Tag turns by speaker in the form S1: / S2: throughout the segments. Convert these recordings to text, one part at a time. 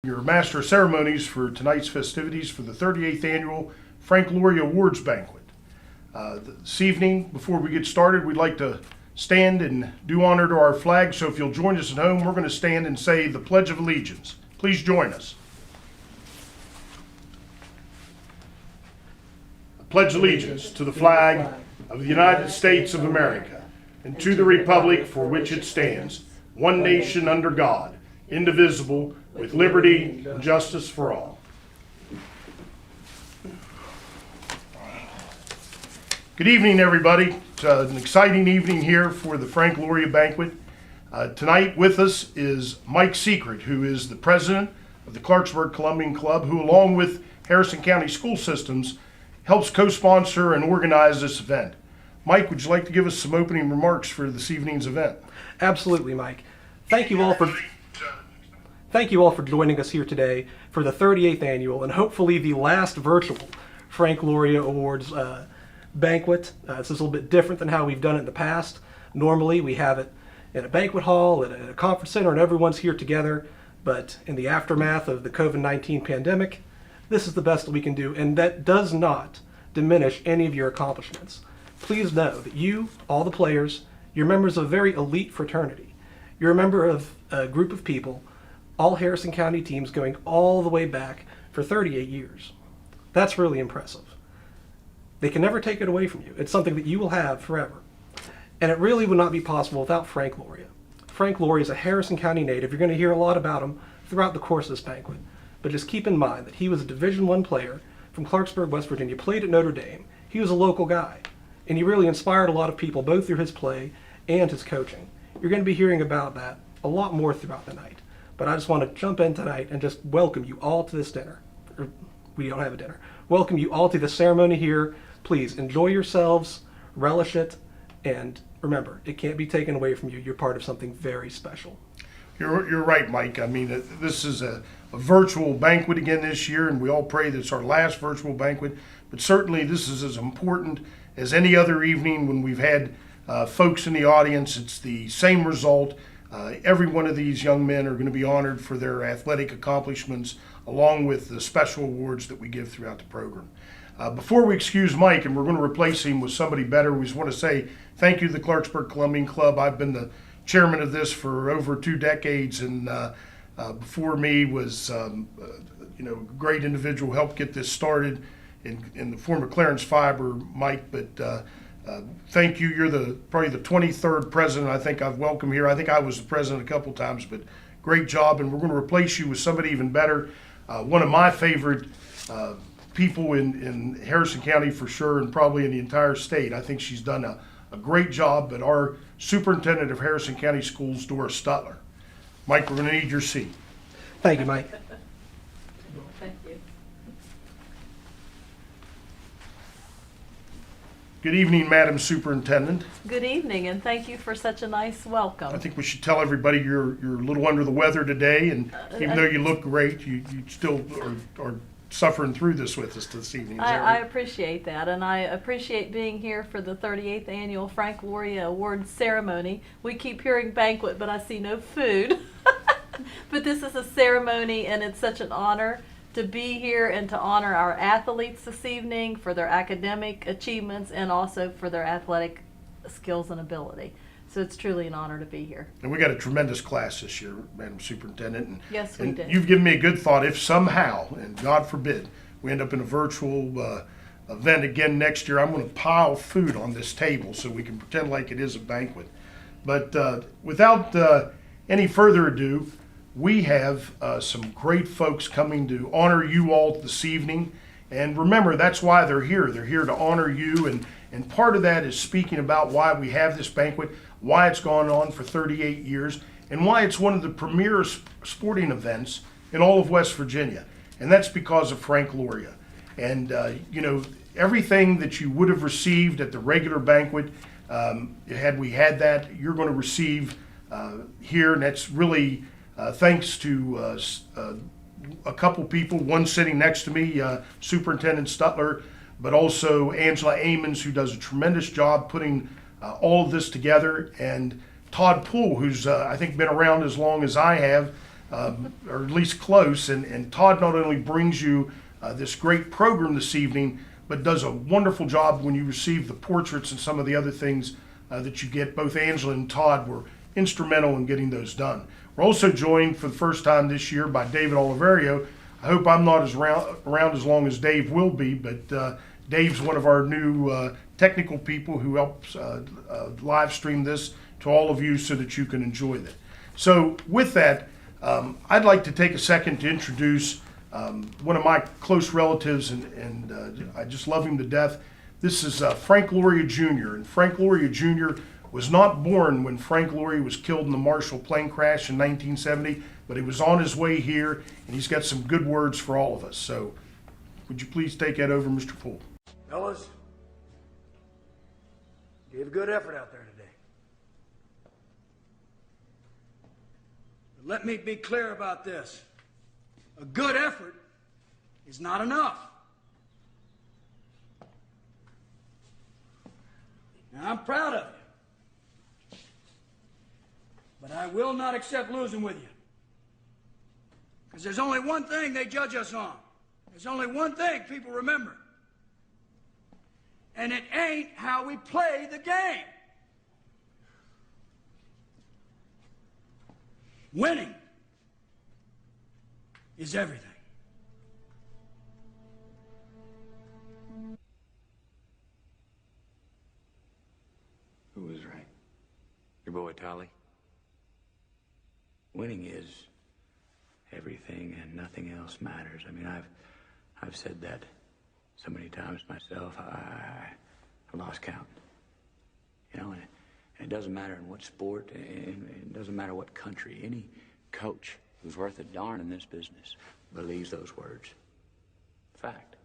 S1: Your Master of Ceremonies for tonight's festivities for the 38th Annual Frank Loria Awards Banquet. This evening, before we get started, we'd like to stand and do honor to our flag. So if you'll join us at home, we're going to stand and say the Pledge of Allegiance. Please join us. I pledge allegiance to the flag of the United States of America and to the republic for which it stands, one nation under God, indivisible, with liberty and justice for all. Good evening, everybody. It's an exciting evening here for the Frank Loria Banquet. Tonight with us is Mike Secret, who is the president of the Clarksburg Columbian Club, who along with Harrison County School Systems helps co-sponsor and organize this event. Mike, would you like to give us some opening remarks for this evening's event?
S2: Absolutely, Mike. Thank you all for joining us here today for the 38th annual and hopefully the last virtual Frank Loria Awards banquet. This is a little bit different than how we've done it in the past. Normally we have it in a banquet hall, at a conference center, and everyone's here together. But in the aftermath of the COVID-19 pandemic, this is the best that we can do, and that does not diminish any of your accomplishments. Please know that you, all the players, you're members of a very elite fraternity. You're a member of a group of people, all Harrison County teams going all the way back for 38 years. That's really impressive. They can never take it away from you. It's something that you will have forever. And it really would not be possible without Frank Loria. Frank Loria is a Harrison County native. You're going to hear a lot about him throughout the course of this banquet. But just keep in mind that he was a Division I player from Clarksburg, West Virginia, played at Notre Dame. He was a local guy. And he really inspired a lot of people, both through his play and his coaching. You're going to be hearing about that a lot more throughout the night. But I just want to jump in tonight and just welcome you all to this dinner. We don't have a dinner. Welcome you all to the ceremony here. Please enjoy yourselves, relish it, and remember, it can't be taken away from you. You're part of something very special.
S1: You're right, Mike. I mean, this is a virtual banquet again this year, and we all pray that it's our last virtual banquet. But certainly this is as important as any other evening when we've had folks in the audience. It's the same result. Every one of these young men are going to be honored for their athletic accomplishments, along with the special awards that we give throughout the program. Before we excuse Mike, and we're going to replace him with somebody better, we just want to say thank you to the Clarksburg Columbian Club. I've been the chairman of this for over 2 decades, and before me was a great individual who helped get this started in the form of Clarence Fiber, Mike. But thank you. You're probably the 23rd president I think I've welcomed here. I think I was the president a couple times, but great job. And we're going to replace you with somebody even better. One of my favorite people in Harrison County for sure, and probably in the entire state. I think she's done a great job. But our superintendent of Harrison County Schools, Doris Stutler. Mike, we're going to need your seat.
S2: Thank you, Mike.
S3: Thank you.
S1: Good evening, Madam Superintendent.
S3: Good evening, and thank you for such a nice welcome.
S1: I think we should tell everybody you're a little under the weather today, and even though you look great, you still are suffering through this with us this evening.
S3: I appreciate that, and I appreciate being here for the 38th Annual Frank Loria Awards Ceremony. We keep hearing banquet, but I see no food. But this is a ceremony, and it's such an honor to be here and to honor our athletes this evening for their academic achievements and also for their athletic skills and ability. So it's truly an honor to be here.
S1: And we got a tremendous class this year, Madam Superintendent. And,
S3: Yes, we did.
S1: You've given me a good thought. If somehow, and God forbid, we end up in a virtual event again next year, I'm going to pile food on this table so we can pretend like it is a banquet. But without any further ado, we have some great folks coming to honor you all this evening. And remember, that's why they're here. They're here to honor you. And part of that is speaking about why we have this banquet, why it's gone on for 38 years, and why it's one of the premier sporting events in all of West Virginia. And that's because of Frank Loria. And, everything that you would have received at the regular banquet, had we had that, you're going to receive here. And that's really thanks to a couple people, one sitting next to me, Superintendent Stutler, but also Angela Amons, who does a tremendous job putting all of this together, and Todd Poole, who's I think been around as long as I have, or at least close. And Todd not only brings you this great program this evening, but does a wonderful job when you receive the portraits and some of the other things that you get. Both Angela and Todd were instrumental in getting those done. We're also joined for the first time this year by David Oliverio. I hope I'm not around as long as Dave will be, but Dave's one of our new technical people who helps live stream this to all of you so that you can enjoy it. So with that, I'd like to take a second to introduce one of my close relatives, and I just love him to death. This is Frank Loria Jr., and Frank Loria Jr. was not born when Frank Loria was killed in the Marshall plane crash in 1970, but he was on his way here, and he's got some good words for all of us. So would you please take that over, Mr. Poole?
S4: Fellas, gave a good effort out there today. But let me be clear about this. A good effort is not enough. Now, I'm proud of you. But I will not accept losing with you. Because there's only one thing they judge us on. There's only one thing people remember. And it ain't how we play the game. Winning is everything.
S5: Who was right? Your boy Tolly? Winning is everything and nothing else matters. I mean, I've said that so many times myself, I lost count. You know, and it doesn't matter in what sport, and it doesn't matter what country. Any coach who's worth a darn in this business believes those words. Fact.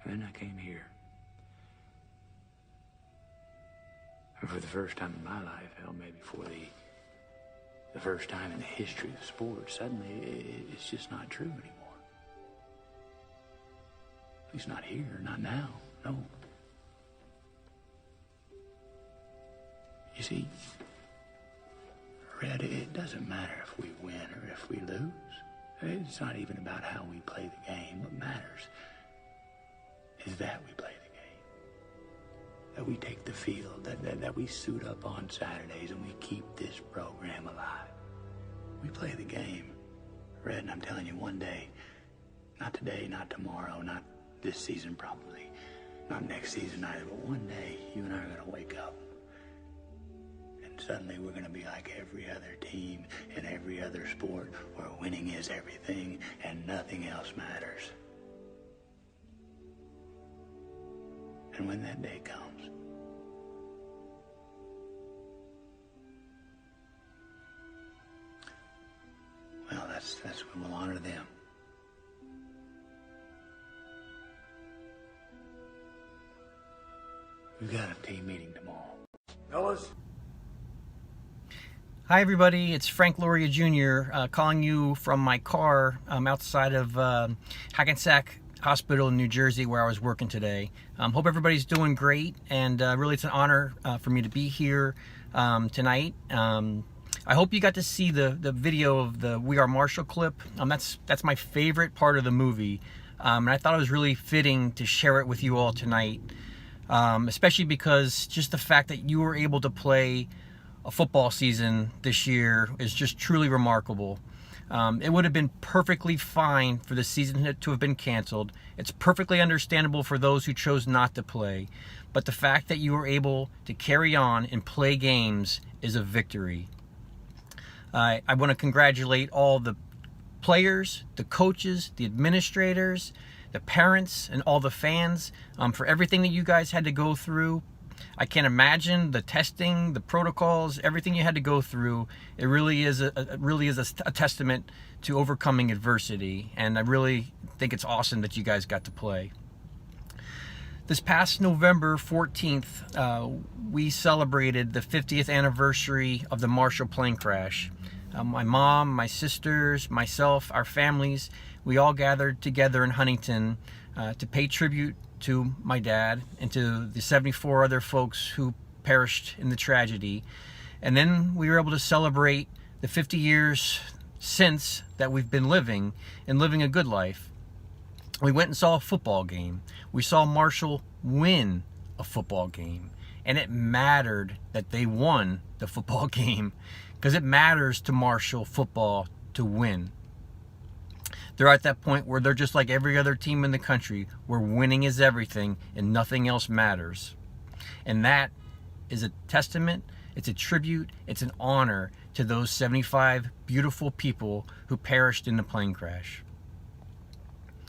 S5: And then I came here. And for the first time in my life, hell, maybe for the first time in the history of sports, suddenly it's just not true anymore. At least not here, not now, no. You see, Red, it doesn't matter if we win or if we lose. It's not even about how we play the game. What matters is that we play the game. That we take the field, that we suit up on Saturdays and we keep this program alive. We play the game, Red, and I'm telling you, one day, not today, not tomorrow, not this season probably, not next season either, but one day you and I are going to wake up and suddenly we're going to be like every other team in every other sport where winning is everything and nothing else matters. And when that day comes, well, that's when we'll honor them. We've got a team meeting tomorrow.
S4: Fellas,
S6: Hi everybody, it's Frank Loria Jr. Calling you from my car outside of Hackensack Hospital in New Jersey where I was working today. Hope everybody's doing great, and really it's an honor for me to be here tonight. I hope you got to see the video of the We Are Marshall clip. That's my favorite part of the movie, and I thought it was really fitting to share it with you all tonight, especially because just the fact that you were able to play a football season this year is just truly remarkable. It would have been perfectly fine for the season to have been canceled. It's perfectly understandable for those who chose not to play. But the fact that you were able to carry on and play games is a victory. I want to congratulate all the players, the coaches, the administrators, the parents, and all the fans for everything that you guys had to go through. I can't imagine the testing, the protocols, everything you had to go through. It really is a testament to overcoming adversity, and I really think it's awesome that you guys got to play. This past November 14th, we celebrated the 50th anniversary of the Marshall plane crash. My mom, my sisters, myself, our families, we all gathered together in Huntington to pay tribute to my dad and to the 74 other folks who perished in the tragedy. And then we were able to celebrate the 50 years since that we've been living and living a good life. We went and saw a football game. We saw Marshall win a football game. And it mattered that they won the football game, because it matters to Marshall football to win. They're at that point where they're just like every other team in the country, where winning is everything and nothing else matters. And that is a testament, it's a tribute, it's an honor to those 75 beautiful people who perished in the plane crash.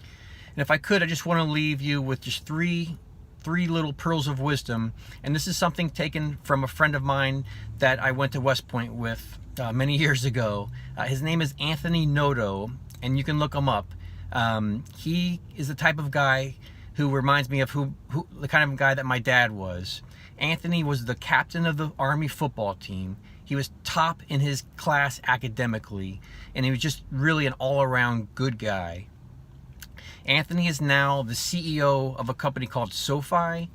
S6: And if I could, I just want to leave you with just three little pearls of wisdom. And this is something taken from a friend of mine that I went to West Point with many years ago. His name is Anthony Noto, and you can look him up. He is the type of guy who reminds me of the kind of guy that my dad was. Anthony was the captain of the Army football team. He was top in his class academically, and he was just really an all-around good guy. Anthony is now the CEO of a company called SoFi.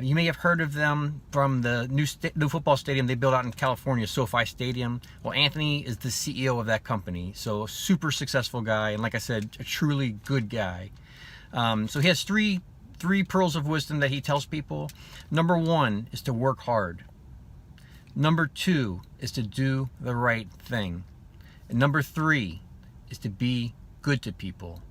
S6: You may have heard of them from the new football stadium they built out in California, SoFi Stadium. Well, Anthony is the CEO of that company, so a super successful guy, and like I said, a truly good guy. So he has three pearls of wisdom that he tells people. Number one is to work hard. Number two is to do the right thing. And number three is to be good to people.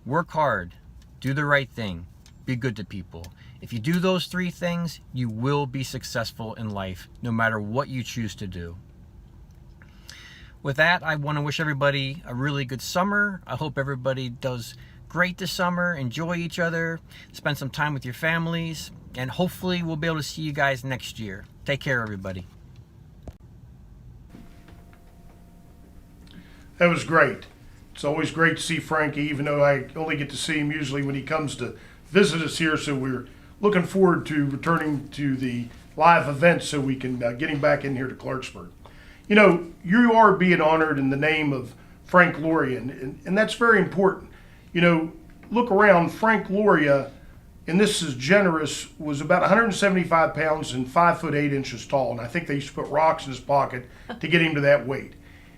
S6: Work hard, do the right thing, be good to people. If you do those three things, you will be successful in life, no matter what you choose to do. With that, I want to wish everybody a really good summer. I hope everybody does great this summer, enjoy each other, spend some time with your families, and hopefully we'll be able to see you guys next year. Take care, everybody.
S1: That was great. It's always great to see Frankie, even though I only get to see him usually when he comes to visit us here. So we're looking forward to returning to the live event so we can get him back in here to Clarksburg. You know, you are being honored in the name of Frank Loria, and that's very important. You know, look around, Frank Loria, and this is generous, was about 175 pounds and 5'8" tall, and I think they used to put rocks in his pocket to get him to that weight.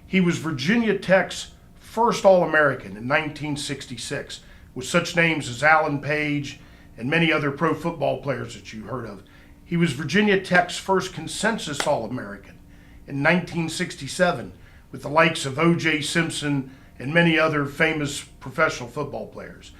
S1: He was Virginia Tech's first All-American in 1966, with such names as Alan Page and many other pro football players that you heard of. He was Virginia Tech's first consensus All-American in 1967, with the likes of O.J. Simpson and many other famous professional football players.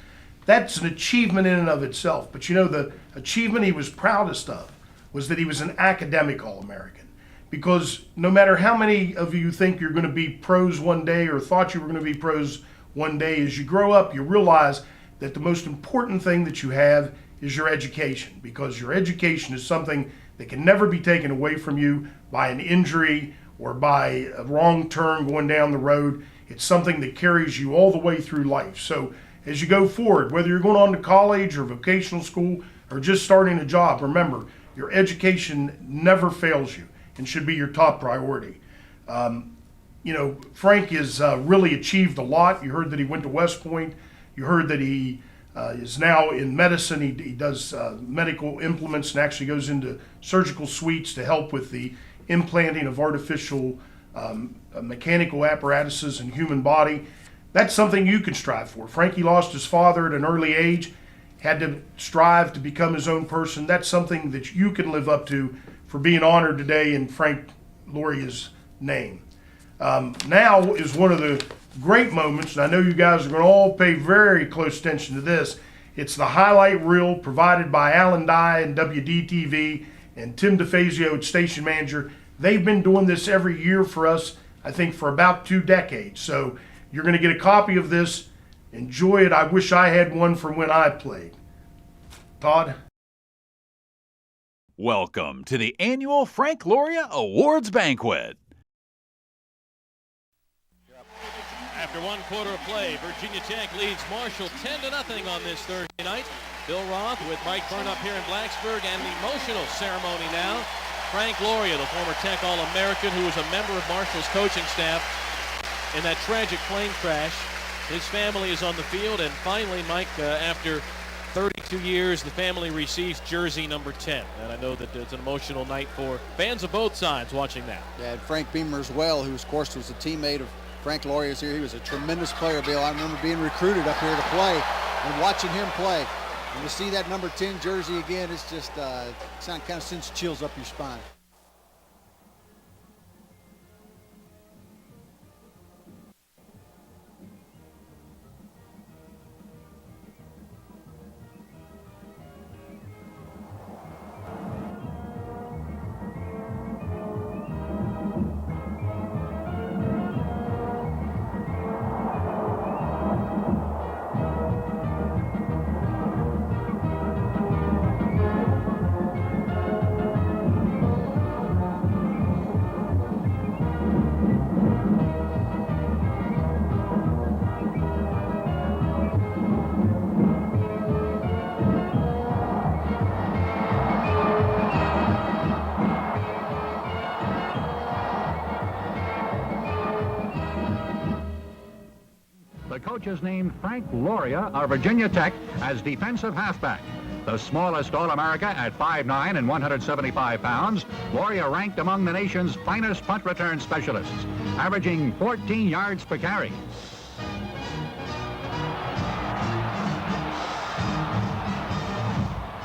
S1: That's an achievement in and of itself, but you know, the achievement he was proudest of was that he was an academic All-American. Because no matter how many of you think you're going to be pros one day or thought you were going to be pros one day, as you grow up, you realize that the most important thing that you have is your education, because your education is something that can never be taken away from you by an injury or by a wrong turn going down the road. It's something that carries you all the way through life. So as you go forward, whether you're going on to college or vocational school or just starting a job, remember, your education never fails you and should be your top priority. You know, Frank has really achieved a lot. You heard that he went to West Point. You heard that he is now in medicine. He does medical implements and actually goes into surgical suites to help with the implanting of artificial mechanical apparatuses in human body. That's something you can strive for. Frankie lost his father at an early age, had to strive to become his own person. That's something that you can live up to for being honored today in Frank Loria's name. Now is one of the great moments, and I know you guys are going to all pay very close attention to this. It's the highlight reel provided by Alan Dye and WDTV and Tim DeFazio, station manager. They've been doing this every year for us, I think, for about 2 decades. So you're going to get a copy of this. Enjoy it. I wish I had one from when I played. Todd?
S7: Welcome to the annual Frank Loria Awards Banquet.
S8: After one quarter of play, Virginia Tech leads Marshall 10-0 on this Thursday night. Bill Roth with Mike Byrne up here in Blacksburg, and the emotional ceremony now. Frank Loria, the former Tech All-American who was a member of Marshall's coaching staff in that tragic plane crash. His family is on the field, and finally, Mike, after 30 52 years, the family receives jersey number 10. And I know that it's an emotional night for fans of both sides watching that.
S9: Yeah, and Frank Beamer as well, who of course was a teammate of Frank Loria's here. He was a tremendous player, Bill. I remember being recruited up here to play and watching him play. And to see that number 10 jersey again, it's just kind of sends chills up your spine.
S7: The coach has named Frank Loria of Virginia Tech as defensive halfback. The smallest All-America at 5'9" and 175 pounds, Loria ranked among the nation's finest punt return specialists, averaging 14 yards per carry.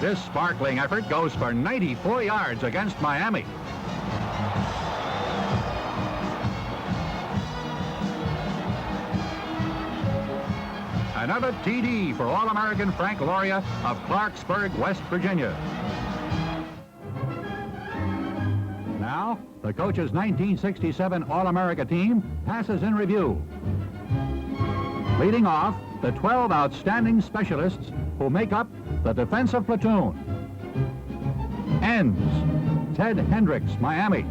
S7: This sparkling effort goes for 94 yards against Miami. Another TD for All-American Frank Loria of Clarksburg, West Virginia. Now, the coach's 1967 All-America team passes in review. Leading off, the 12 outstanding specialists who make up the defensive platoon. Ends, Ted Hendricks, Miami.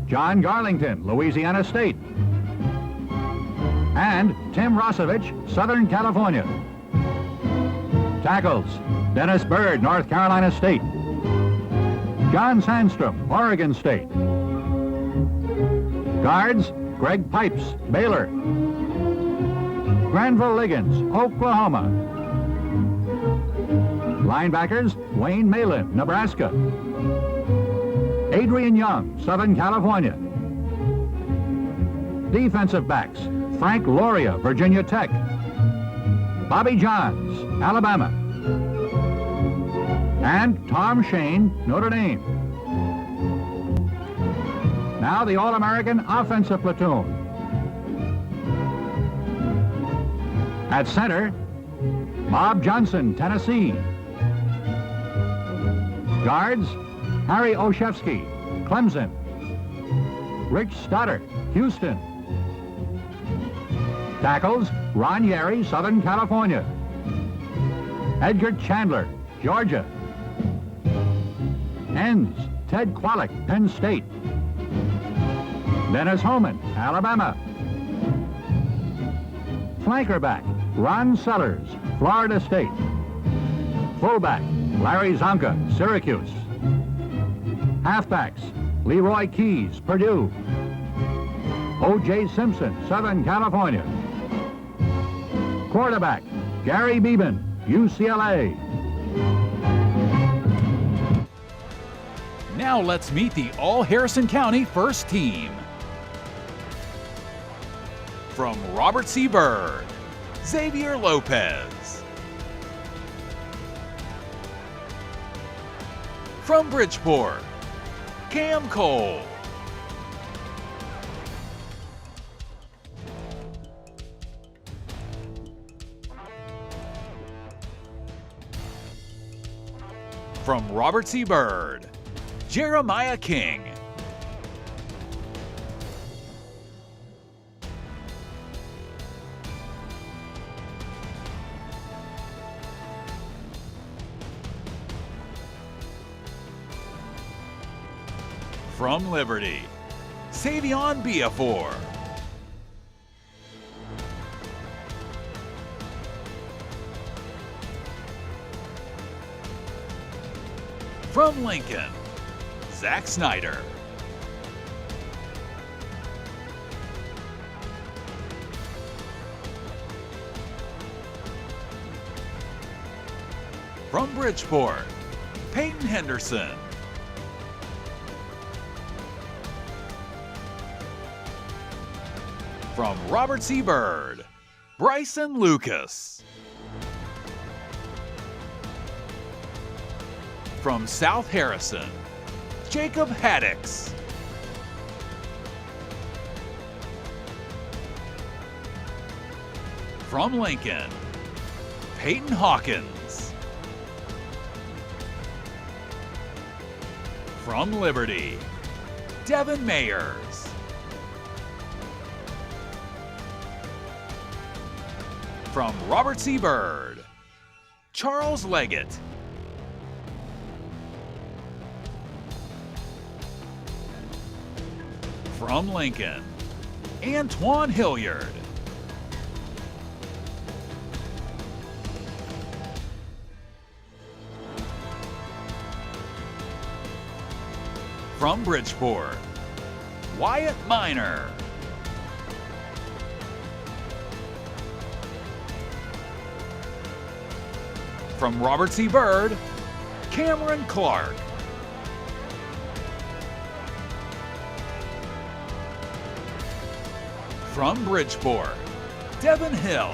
S7: John Garlington, Louisiana State. And Tim Rosevich, Southern California. Tackles, Dennis Byrd, North Carolina State. John Sandstrom, Oregon State. Guards, Greg Pipes, Baylor. Granville Liggins, Oklahoma. Linebackers, Wayne Malin, Nebraska. Adrian Young, Southern California. Defensive backs, Frank Loria, Virginia Tech. Bobby Johns, Alabama. And Tom Shane, Notre Dame. Now the All-American offensive platoon. At center, Bob Johnson, Tennessee. Guards, Harry Olszewski, Clemson. Rich Stoddard, Houston. Tackles, Ron Yeri, Southern California. Edgar Chandler, Georgia. Ends, Ted Kwolek, Penn State. Dennis Homan, Alabama. Flankerback, Ron Sellers, Florida State. Fullback, Larry Zonka, Syracuse. Halfbacks, Leroy Keys, Purdue. O.J. Simpson, Southern California. Quarterback, Gary Beeben, UCLA. Now let's meet the All-Harrison County first team. From Robert C. Byrd, Xavier Lopez. From Bridgeport, Cam Cole. From Robert C. Byrd, Jeremiah King. From Liberty, Savion Biafor. From Lincoln, Zach Snyder.
S10: From Bridgeport, Peyton Henderson. From Robert C. Byrd, Bryson Lucas. From South Harrison, Jacob Haddix. From Lincoln, Peyton Hawkins. From Liberty, Devin Mayers. From Robert C. Byrd, Charles Leggett. From Lincoln, Antoine Hilliard. From Bridgeport, Wyatt Miner. From Robert C. Byrd, Cameron Clark. From Bridgeport, Devin Hill.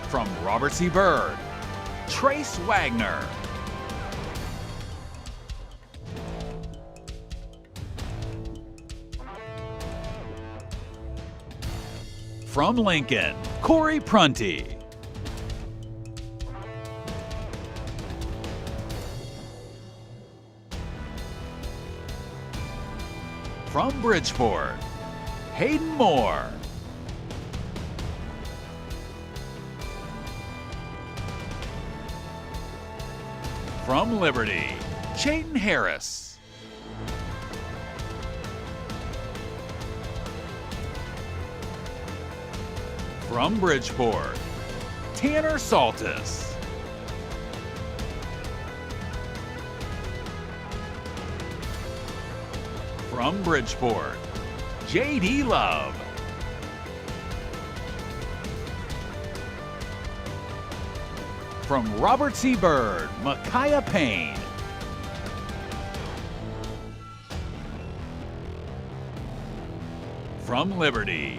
S10: From Robert C. Byrd, Trace Wagner. From Lincoln, Corey Prunty. From Bridgeport, Hayden Moore. From Liberty, Chayton Harris. From Bridgeport, Tanner Saltis. From Bridgeport, J.D. Love. From Robert C. Byrd, Micaiah Payne. From Liberty,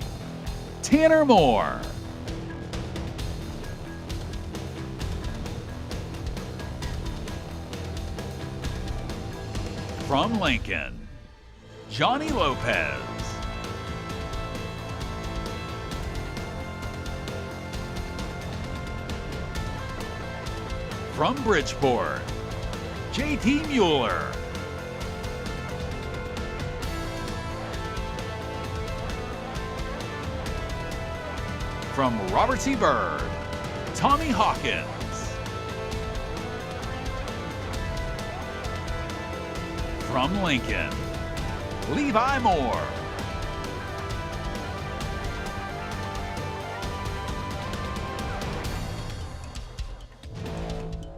S10: Tanner Moore. From Lincoln, Johnny Lopez. From Bridgeport, JT Mueller. From Robert C. Byrd, Tommy Hawkins. From Lincoln, Levi Moore.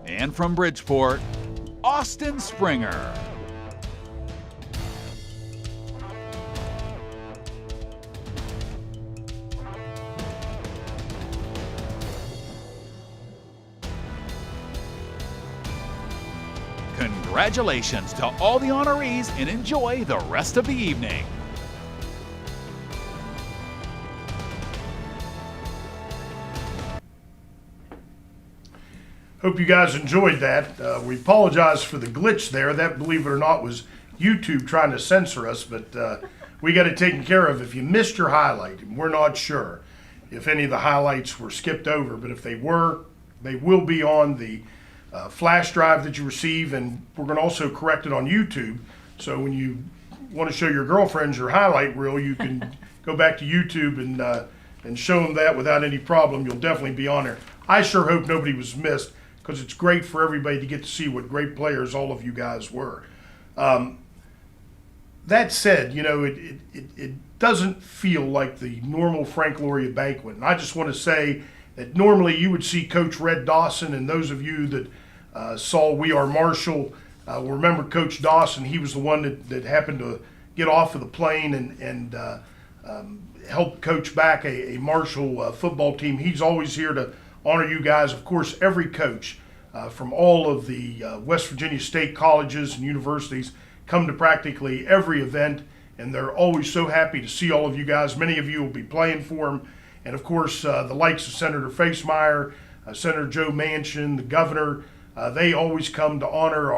S10: And from Bridgeport, Austin Springer. Congratulations to all the honorees and enjoy the rest of the evening.
S1: Hope you guys enjoyed that. We apologize for the glitch there. That, believe it or not, was YouTube trying to censor us, but we got it taken care of. If you missed your highlight, we're not sure if any of the highlights were skipped over, but if they were, they will be on the flash drive that you receive, and we're going to also correct it on YouTube. So when you want to show your girlfriends your highlight reel, you can go back to YouTube and show them that without any problem. You'll definitely be on there. I sure hope nobody was missed, because it's great for everybody to get to see what great players all of you guys were. That said, you know, it doesn't feel like the normal Frank Loria banquet. And I just want to say that normally you would see Coach Red Dawson, and those of you that saw We Are Marshall will remember Coach Dawson. He was the one that happened to get off of the plane and helped coach back a Marshall football team. He's always here to honor you guys. Of course, every coach from all of the West Virginia state colleges and universities come to practically every event, and they're always so happy to see all of you guys. Many of you will be playing for them. And of course, the likes of Senator Facemeyer, Senator Joe Manchin, the governor, they always come to honor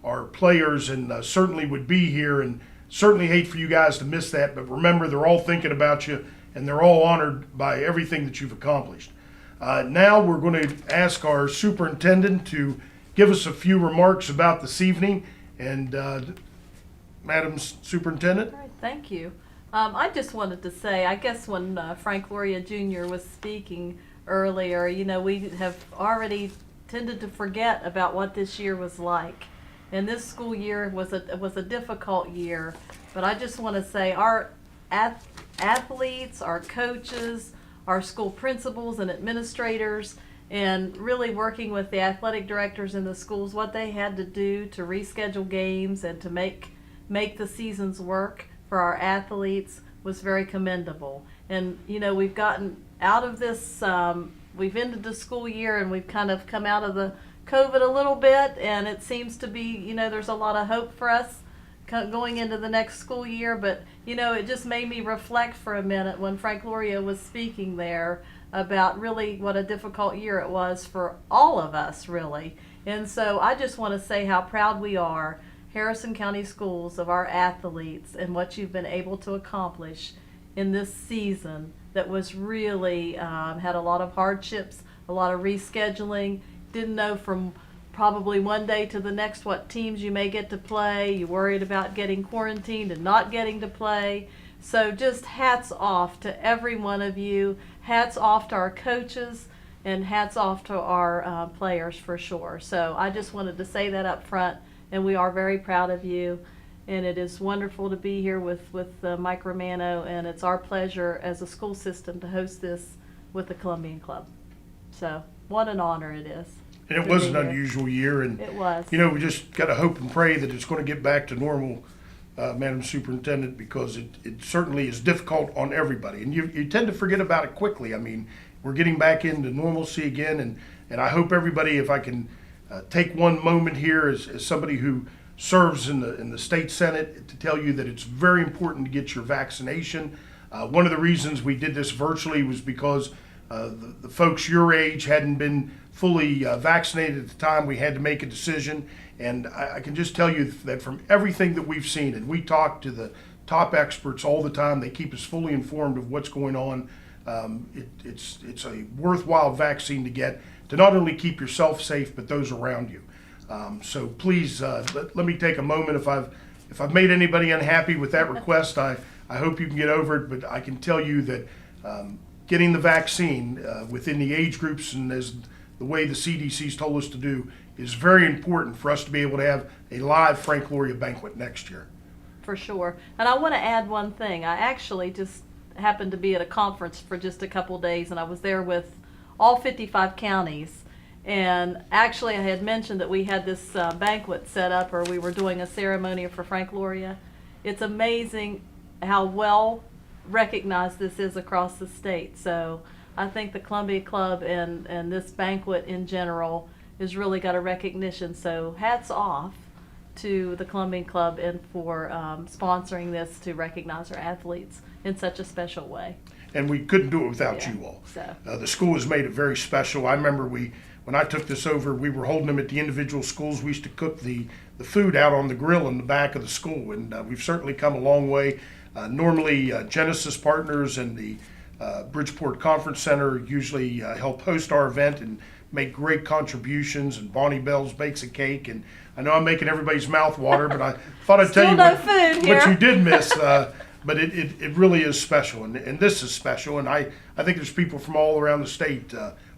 S1: our players, and certainly would be here, and certainly hate for you guys to miss that. But remember, they're all thinking about you, and they're all honored by everything that you've accomplished. Now we're going to ask our superintendent to give us a few remarks about this evening. And Madam Superintendent?
S3: All right, thank you. I just wanted to say, I guess when Frank Loria Jr. was speaking earlier, you know, we have already tended to forget about what this year was like. And this school year was a difficult year. But I just want to say our athletes, our coaches, our school principals and administrators, and really working with the athletic directors in the schools, what they had to do to reschedule games and to make the seasons work for our athletes was very commendable. And you know, we've gotten out of this, we've ended the school year and we've kind of come out of the COVID a little bit, and it seems to be, you know, there's a lot of hope for us going into the next school year. But you know, it just made me reflect for a minute when Frank Loria was speaking there about really what a difficult year it was for all of us, really. And so I just want to say how proud we are, Harrison County Schools, of our athletes and what you've been able to accomplish in this season that was really had a lot of hardships, a lot of rescheduling, didn't know from probably one day to the next what teams you may get to play. You worried about getting quarantined and not getting to play. So just hats off to every one of you. Hats off to our coaches, and hats off to our players for sure. So I just wanted to say that up front, and we are very proud of you. And it is wonderful to be here with Mike Romano, and it's our pleasure as a school system to host this with the Columbian Club. So what an honor it is.
S1: And it was an unusual year, and
S3: it was.
S1: You know, we just got to hope and pray that it's going to get back to normal, Madam Superintendent, because it certainly is difficult on everybody. And you tend to forget about it quickly. I mean, we're getting back into normalcy again, and I hope everybody, if I can take one moment here as somebody who serves in the state senate, to tell you that it's very important to get your vaccination. One of the reasons we did this virtually was because the folks your age hadn't been fully vaccinated at the time. We had to make a decision, and I can just tell you that from everything that we've seen, and we talk to the top experts all the time, they keep us fully informed of what's going on. It's a worthwhile vaccine to get, to not only keep yourself safe but those around you. So please let me take a moment. If I've made anybody unhappy with that request, I hope you can get over it. But I can tell you that getting the vaccine within the age groups and as the way the CDC's told us to do is very important for us to be able to have a live Frank Loria banquet next year.
S3: For sure. And I want to add one thing. I actually just happened to be at a conference for just a couple days, and I was there with all 55 counties. And actually I had mentioned that we had this banquet set up, or we were doing a ceremony for Frank Loria. It's amazing how well recognized this is across the state. So I think the Columbia Club and this banquet in general has really got a recognition. So hats off to the Columbian Club and for sponsoring this to recognize our athletes in such a special way.
S1: And we couldn't do it without you all.
S3: So.
S1: The school has made it very special. I remember when I took this over, we were holding them at the individual schools. We used to cook the food out on the grill in the back of the school, and we've certainly come a long way. Normally, Genesis Partners and the Bridgeport Conference Center usually help host our event and make great contributions, and Bonnie Bells bakes a cake. And I know I'm making everybody's mouth water, but I thought I'd tell you what you did miss. But it really is special, and this is special, and I think there's people from all around the state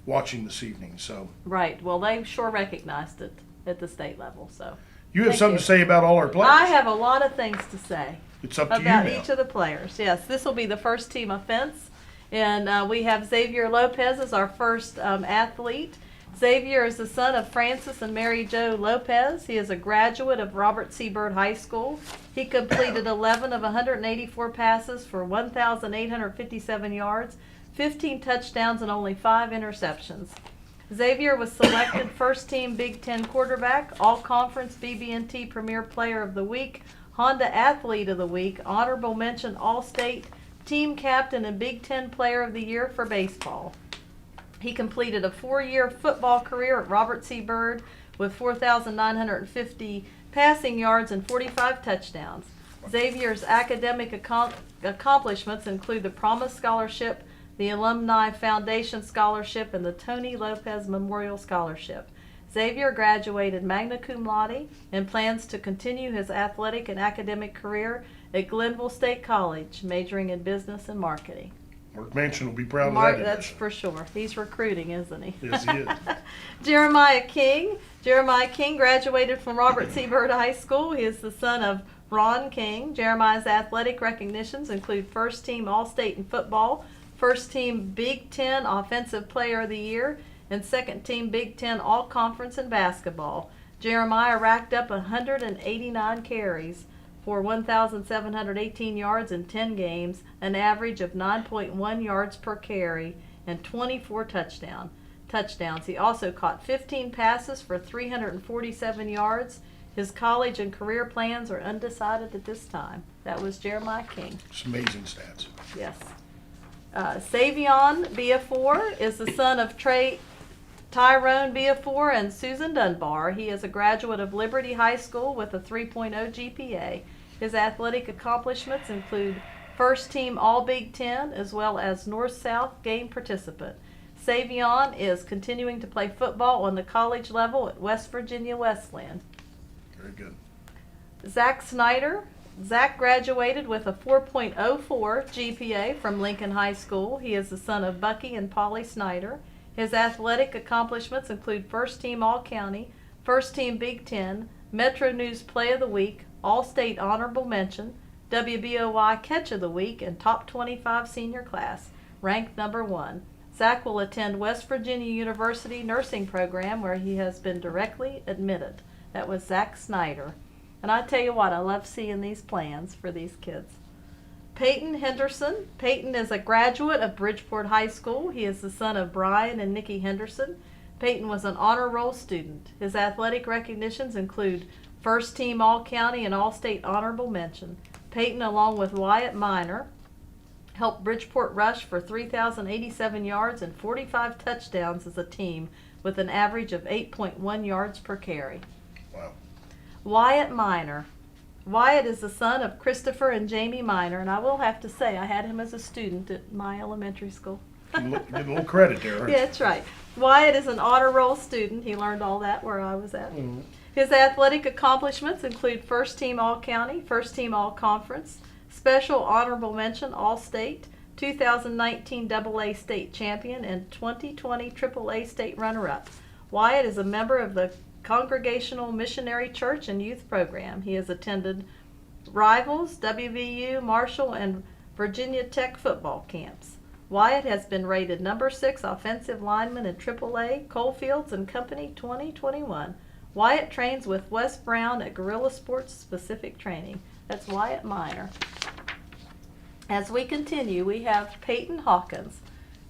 S1: watching this evening. So
S3: right, well, they sure recognized it at the state level. So
S1: you have something to say about all our players?
S3: I have a lot of things to say.
S1: It's up to you
S3: about
S1: now.
S3: Each of the players. Yes, this will be the first team offense, and we have Xavier Lopez as our first athlete. Xavier is the son of Francis and Mary Jo Lopez. He is a graduate of Robert C. Byrd High School. He completed 11 of 184 passes for 1,857 yards, 15 touchdowns, and only 5 interceptions. Xavier was selected first team Big Ten quarterback, all-conference BB&T Premier Player of the Week, Honda Athlete of the Week, honorable mention All-State, team captain, and Big Ten Player of the Year for baseball. He completed a 4-year football career at Robert C. Byrd with 4,950 passing yards and 45 touchdowns. Xavier's academic accomplishments include the Promise Scholarship, the Alumni Foundation Scholarship, and the Tony Lopez Memorial Scholarship. Xavier graduated magna cum laude and plans to continue his athletic and academic career at Glenville State College, majoring in business and marketing.
S1: Mark Manchin will be proud of that.
S3: That's for sure. He's recruiting, isn't he?
S1: Yes, he is.
S3: Jeremiah King. Jeremiah King graduated from Robert C. Byrd High School. He is the son of Ron King. Jeremiah's athletic recognitions include first team All-State in football, first team Big Ten Offensive Player of the Year, and second team Big Ten All-Conference in basketball. Jeremiah racked up 189 carries for 1,718 yards in 10 games, an average of 9.1 yards per carry, and 24 touchdowns. He also caught 15 passes for 347 yards. His college and career plans are undecided at this time. That was Jeremiah King.
S1: It's amazing stats.
S3: Yes. Savion Biafor is the son of Tyrone Biafor and Susan Dunbar. He is a graduate of Liberty High School with a 3.0 GPA. His athletic accomplishments include first team All Big Ten as well as North-South game participant. Savion is continuing to play football on the college level at West Virginia Wesleyan.
S1: Very good.
S3: Zach Snyder. Zach graduated with a 4.04 GPA from Lincoln High School. He is the son of Bucky and Polly Snyder. His athletic accomplishments include first team All-County, first team Big Ten, Metro News Play of the Week, All-State Honorable Mention, WBOY Catch of the Week, and Top 25 Senior Class, ranked number 1. Zach will attend West Virginia University Nursing Program where he has been directly admitted. That was Zach Snyder. And I tell you what, I love seeing these plans for these kids. Peyton Henderson. Peyton is a graduate of Bridgeport High School. He is the son of Brian and Nikki Henderson. Peyton was an honor roll student. His athletic recognitions include first team All-County and All-State Honorable Mention. Peyton, along with Wyatt Minor, helped Bridgeport rush for 3,087 yards and 45 touchdowns as a team with an average of 8.1 yards per carry.
S1: Wow.
S3: Wyatt Minor. Wyatt is the son of Christopher and Jamie Minor, and I will have to say I had him as a student at my elementary school.
S1: Give a little credit there, aren't you?
S3: Yeah, that's right. Wyatt is an honor roll student. He learned all that where I was at. His athletic accomplishments include first team All-County, first team All-Conference, special honorable mention All-State, 2019 AA State Champion, and 2020 AAA State runner-up. Wyatt is a member of the Congregational Missionary Church and Youth Program. He has attended Rivals, WVU, Marshall, and Virginia Tech football camps. Wyatt has been rated number 6 offensive lineman in AAA, Coalfields and Company 2021. Wyatt trains with Wes Brown at Guerrilla Sports Specific Training. That's Wyatt Minor. As we continue, we have Peyton Hawkins.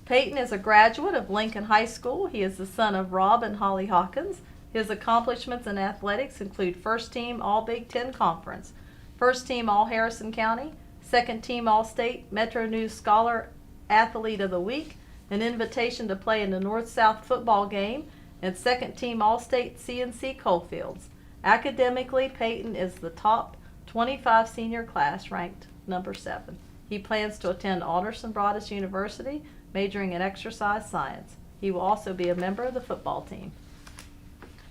S3: Peyton is a graduate of Lincoln High School. He is the son of Rob and Holly Hawkins. His accomplishments in athletics include first team All Big Ten Conference, first team All Harrison County, second team All State Metro News Scholar Athlete of the Week, an invitation to play in the North-South football game, and second team All-State CNC Coalfields. Academically, Peyton is the top 25 senior class, ranked number 7. He plans to attend Alderson Broaddus University, majoring in exercise science. He will also be a member of the football team.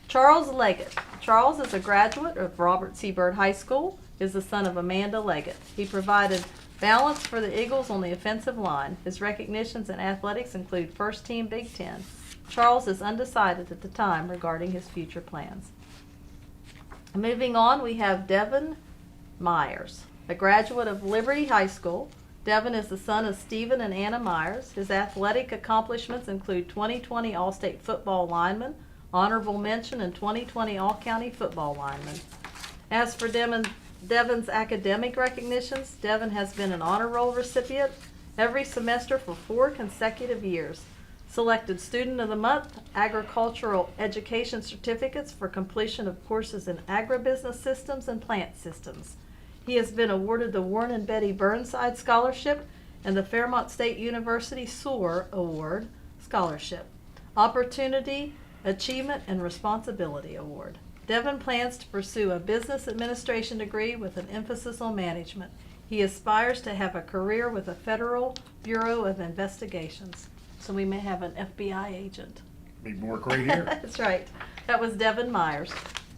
S3: Charles Leggett. Charles is a graduate of Robert C. Byrd High School, is the son of Amanda Leggett. He provided balance for the Eagles on the offensive line. His recognitions in athletics include first team Big Ten. Charles is undecided at the time regarding his future plans. Moving on, we have Devin Myers, a graduate of Liberty High School. Devin is the son of Stephen and Anna Myers. His athletic accomplishments include 2020 All-State football lineman, honorable mention, and 2020 All-County football lineman. As for Devin's academic recognitions, Devin has been an honor roll recipient every semester for 4 consecutive years. Selected Student of the Month, agricultural education certificates for completion of courses in agribusiness systems and plant systems. He has been awarded the Warren and Betty Burnside Scholarship and the Fairmont State University SOAR Award Scholarship, Opportunity, Achievement, and Responsibility Award. Devin plans to pursue a business administration degree with an emphasis on management. He aspires to have a career with the Federal Bureau of Investigations. So we may have an FBI agent.
S1: Need more right here.
S3: That's right. That was Devin Myers.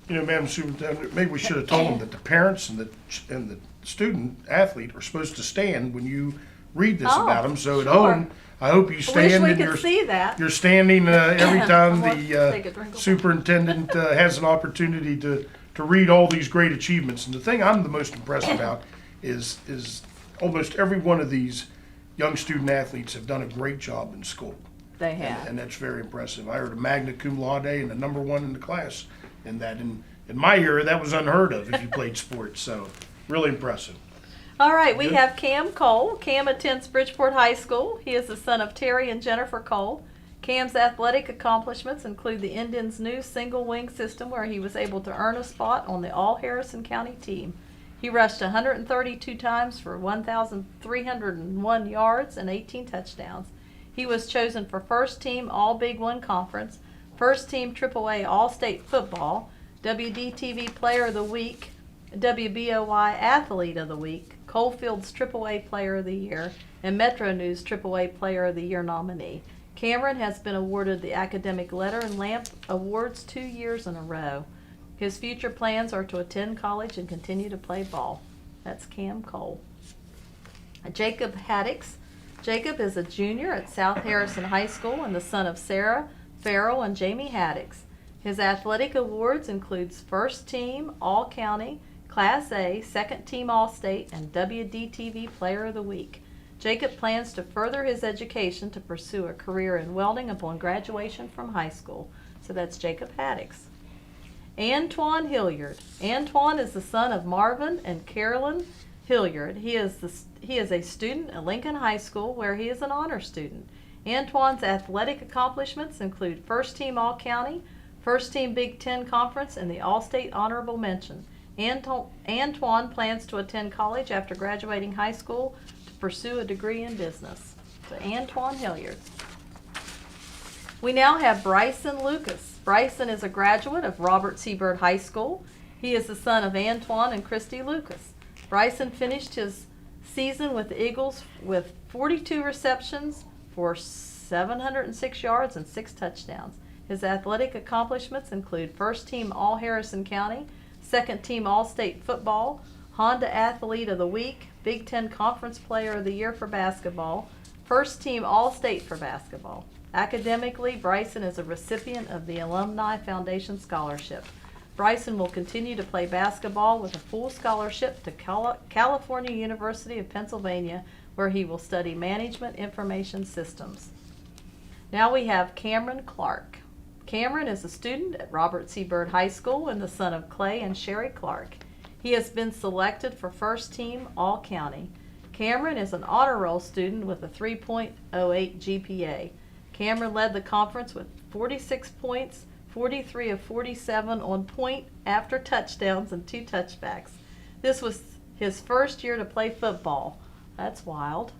S1: You know, Madam Superintendent, maybe we should have told them that the parents and the student athlete are supposed to stand when you read this about them. So at
S3: sure.
S1: home, I hope you
S3: I
S1: stand
S3: wish we
S1: and
S3: could see that.
S1: you're standing every time
S3: I want to take a drink
S1: the
S3: of
S1: superintendent has an opportunity to read all these great achievements. And the thing I'm the most impressed about is almost every one of these young student athletes have done a great job in school.
S3: They have.
S1: And that's very impressive. I heard a magna cum laude and a #1 in the class in that. In my era, that was unheard of if you played sports. So really impressive.
S3: All right, we
S1: Good.
S3: have Cam Cole. Cam attends Bridgeport High School. He is the son of Terry and Jennifer Cole. Cam's athletic accomplishments include the Indians' new single-wing system where he was able to earn a spot on the All-Harrison County team. He rushed 132 times for 1,301 yards and 18 touchdowns. He was chosen for first team All-Big One Conference, first team AAA All-State Football, WDTV Player of the Week, WBOY Athlete of the Week, Coalfield's AAA Player of the Year, and Metro News AAA Player of the Year nominee. Cameron has been awarded the Academic Letter and Lamp Awards 2 years in a row. His future plans are to attend college and continue to play ball. That's Cam Cole. Jacob Haddix. Jacob is a junior at South Harrison High School and the son of Sarah Farrell and Jamie Haddix. His athletic awards includes first team All-County, Class A, second team All-State, and WDTV Player of the Week. Jacob plans to further his education to pursue a career in welding upon graduation from high school. So that's Jacob Haddix. Antoine Hilliard. Antoine is the son of Marvin and Carolyn Hilliard. He is a student at Lincoln High School where he is an honor student. Antoine's athletic accomplishments include first team All-County, first team Big Ten Conference, and the All-State Honorable Mention. Antoine plans to attend college after graduating high school to pursue a degree in business. So Antoine Hilliard. We now have Bryson Lucas. Bryson is a graduate of Robert C. Byrd High School. He is the son of Antoine and Christy Lucas. Bryson finished his season with the Eagles with 42 receptions for 706 yards and 6 touchdowns. His athletic accomplishments include first team All-Harrison County, second team All-State Football, Honda Athlete of the Week, Big Ten Conference Player of the Year for basketball, first team All-State for basketball. Academically, Bryson is a recipient of the Alumni Foundation Scholarship. Bryson will continue to play basketball with a full scholarship to California University of Pennsylvania, where he will study Management Information Systems. Now we have Cameron Clark. Cameron is a student at Robert C. Byrd High School and the son of Clay and Sherry Clark. He has been selected for first team All-County. Cameron is an honor roll student with a 3.08 GPA. Cameron led the conference with 46 points, 43 of 47 on point after touchdowns and 2 touchbacks. This was his first year to play football. That's wild.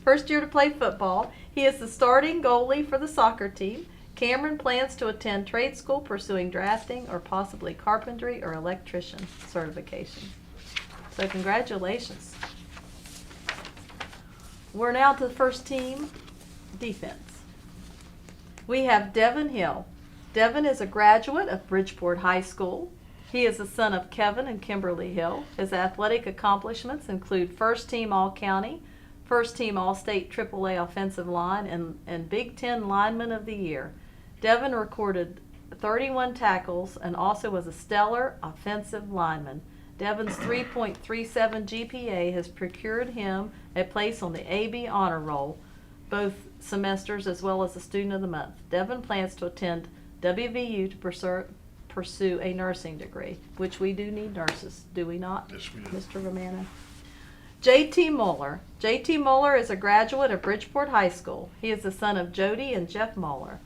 S3: First year to play football. He is the starting goalie for the soccer team. Cameron plans to attend trade school pursuing drafting or possibly carpentry or electrician certification. So congratulations. We're now to the first team defense. We have Devin Hill. Devin is a graduate of Bridgeport High School. He is the son of Kevin and Kimberly Hill. His athletic accomplishments include first team All-County, first team All-State AAA offensive line, and Big Ten Lineman of the Year. Devin recorded 31 tackles and also was a stellar offensive lineman. Devin's 3.37 GPA has procured him a place on the AB Honor Roll, both semesters as well as the Student of the Month. Devin plans to attend WVU to pursue a nursing degree, which we do need nurses, do we not?
S1: Yes, we do.
S3: Mr. Romano. J.T. Muller. J.T. Muller is a graduate of Bridgeport High School. He is the son of Jody and Jeff Muller.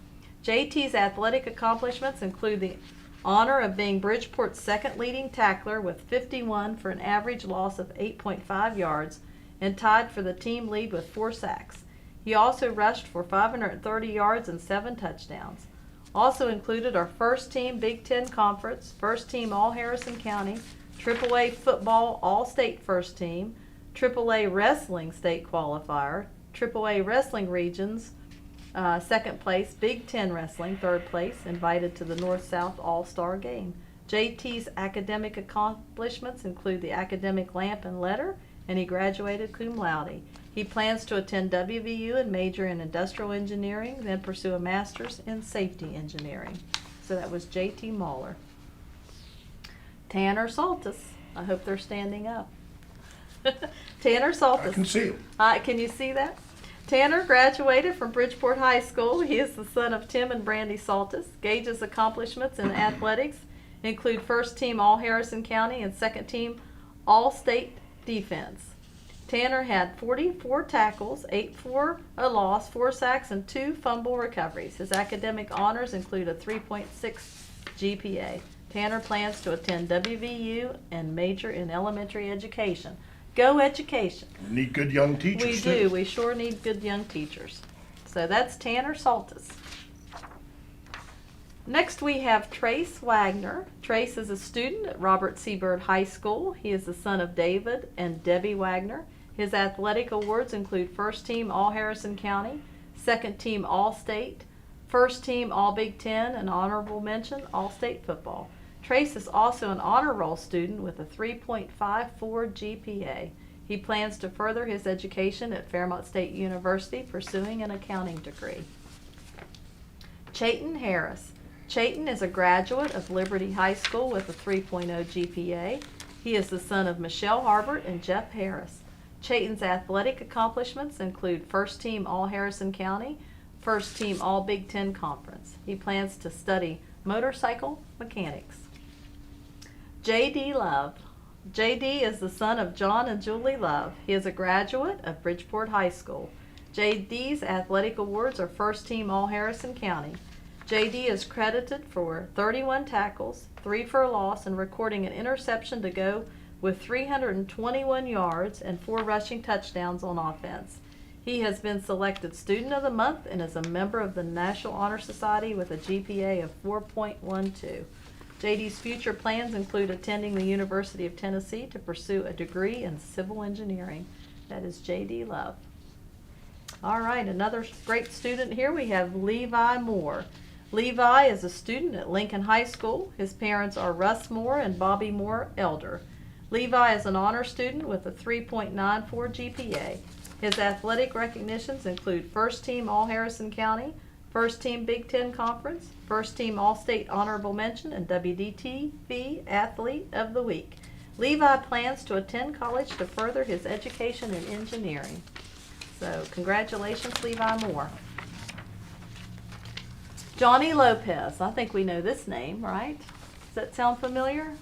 S3: J.T.'s athletic accomplishments include the honor of being Bridgeport's second leading tackler with 51 for an average loss of 8.5 yards and tied for the team lead with 4 sacks. He also rushed for 530 yards and 7 touchdowns. Also included are first team Big Ten Conference, first team All Harrison County, AAA football All-State first team, AAA Wrestling State Qualifier, AAA Wrestling Regions, second place, Big Ten Wrestling, third place, invited to the North-South All-Star Game. JT's academic accomplishments include the academic lamp and letter, and he graduated cum laude. He plans to attend WVU and major in industrial engineering, then pursue a master's in safety engineering. So that was JT Muller. Tanner Saltis. I hope they're standing up. Tanner Saltis.
S1: I can see it.
S3: Can you see that? Tanner graduated from Bridgeport High School. He is the son of Tim and Brandy Saltis. Gage's accomplishments in athletics include first team All Harrison County and second team All State defense. Tanner had 44 tackles, 8 for a loss, 4 sacks, and 2 fumble recoveries. His academic honors include a 3.6 GPA. Tanner plans to attend WVU and major in elementary education. Go education.
S1: We need good young teachers,
S3: We
S1: too.
S3: do. We sure need good young teachers. So that's Tanner Saltis. Next we have Trace Wagner. Trace is a student at Robert C. Byrd High School. He is the son of David and Debbie Wagner. His athletic awards include first team All Harrison County, second team All State, first team All Big Ten, and honorable mention All State football. Trace is also an honor roll student with a 3.54 GPA. He plans to further his education at Fairmont State University, pursuing an accounting degree. Chayton Harris. Chayton is a graduate of Liberty High School with a 3.0 GPA. He is the son of Michelle Harbert and Jeff Harris. Chayton's athletic accomplishments include first team All Harrison County, first team All Big Ten Conference. He plans to study motorcycle mechanics. J.D. Love. J.D. is the son of John and Julie Love. He is a graduate of Bridgeport High School. J.D.'s athletic awards are first team All Harrison County. J.D. is credited for 31 tackles, 3 for a loss, and recording an interception to go with 321 yards and 4 rushing touchdowns on offense. He has been selected Student of the Month and is a member of the National Honor Society with a GPA of 4.12. JD's future plans include attending the University of Tennessee to pursue a degree in civil engineering. That is J.D. Love. All right, another great student here. We have Levi Moore. Levi is a student at Lincoln High School. His parents are Russ Moore and Bobby Moore Elder. Levi is an honor student with a 3.94 GPA. His athletic recognitions include first team All Harrison County, first team Big Ten Conference, first team All-State Honorable Mention, and WDTV Athlete of the Week. Levi plans to attend college to further his education in engineering. So congratulations, Levi Moore. Johnny Lopez. I think we know this name, right? Does that sound familiar?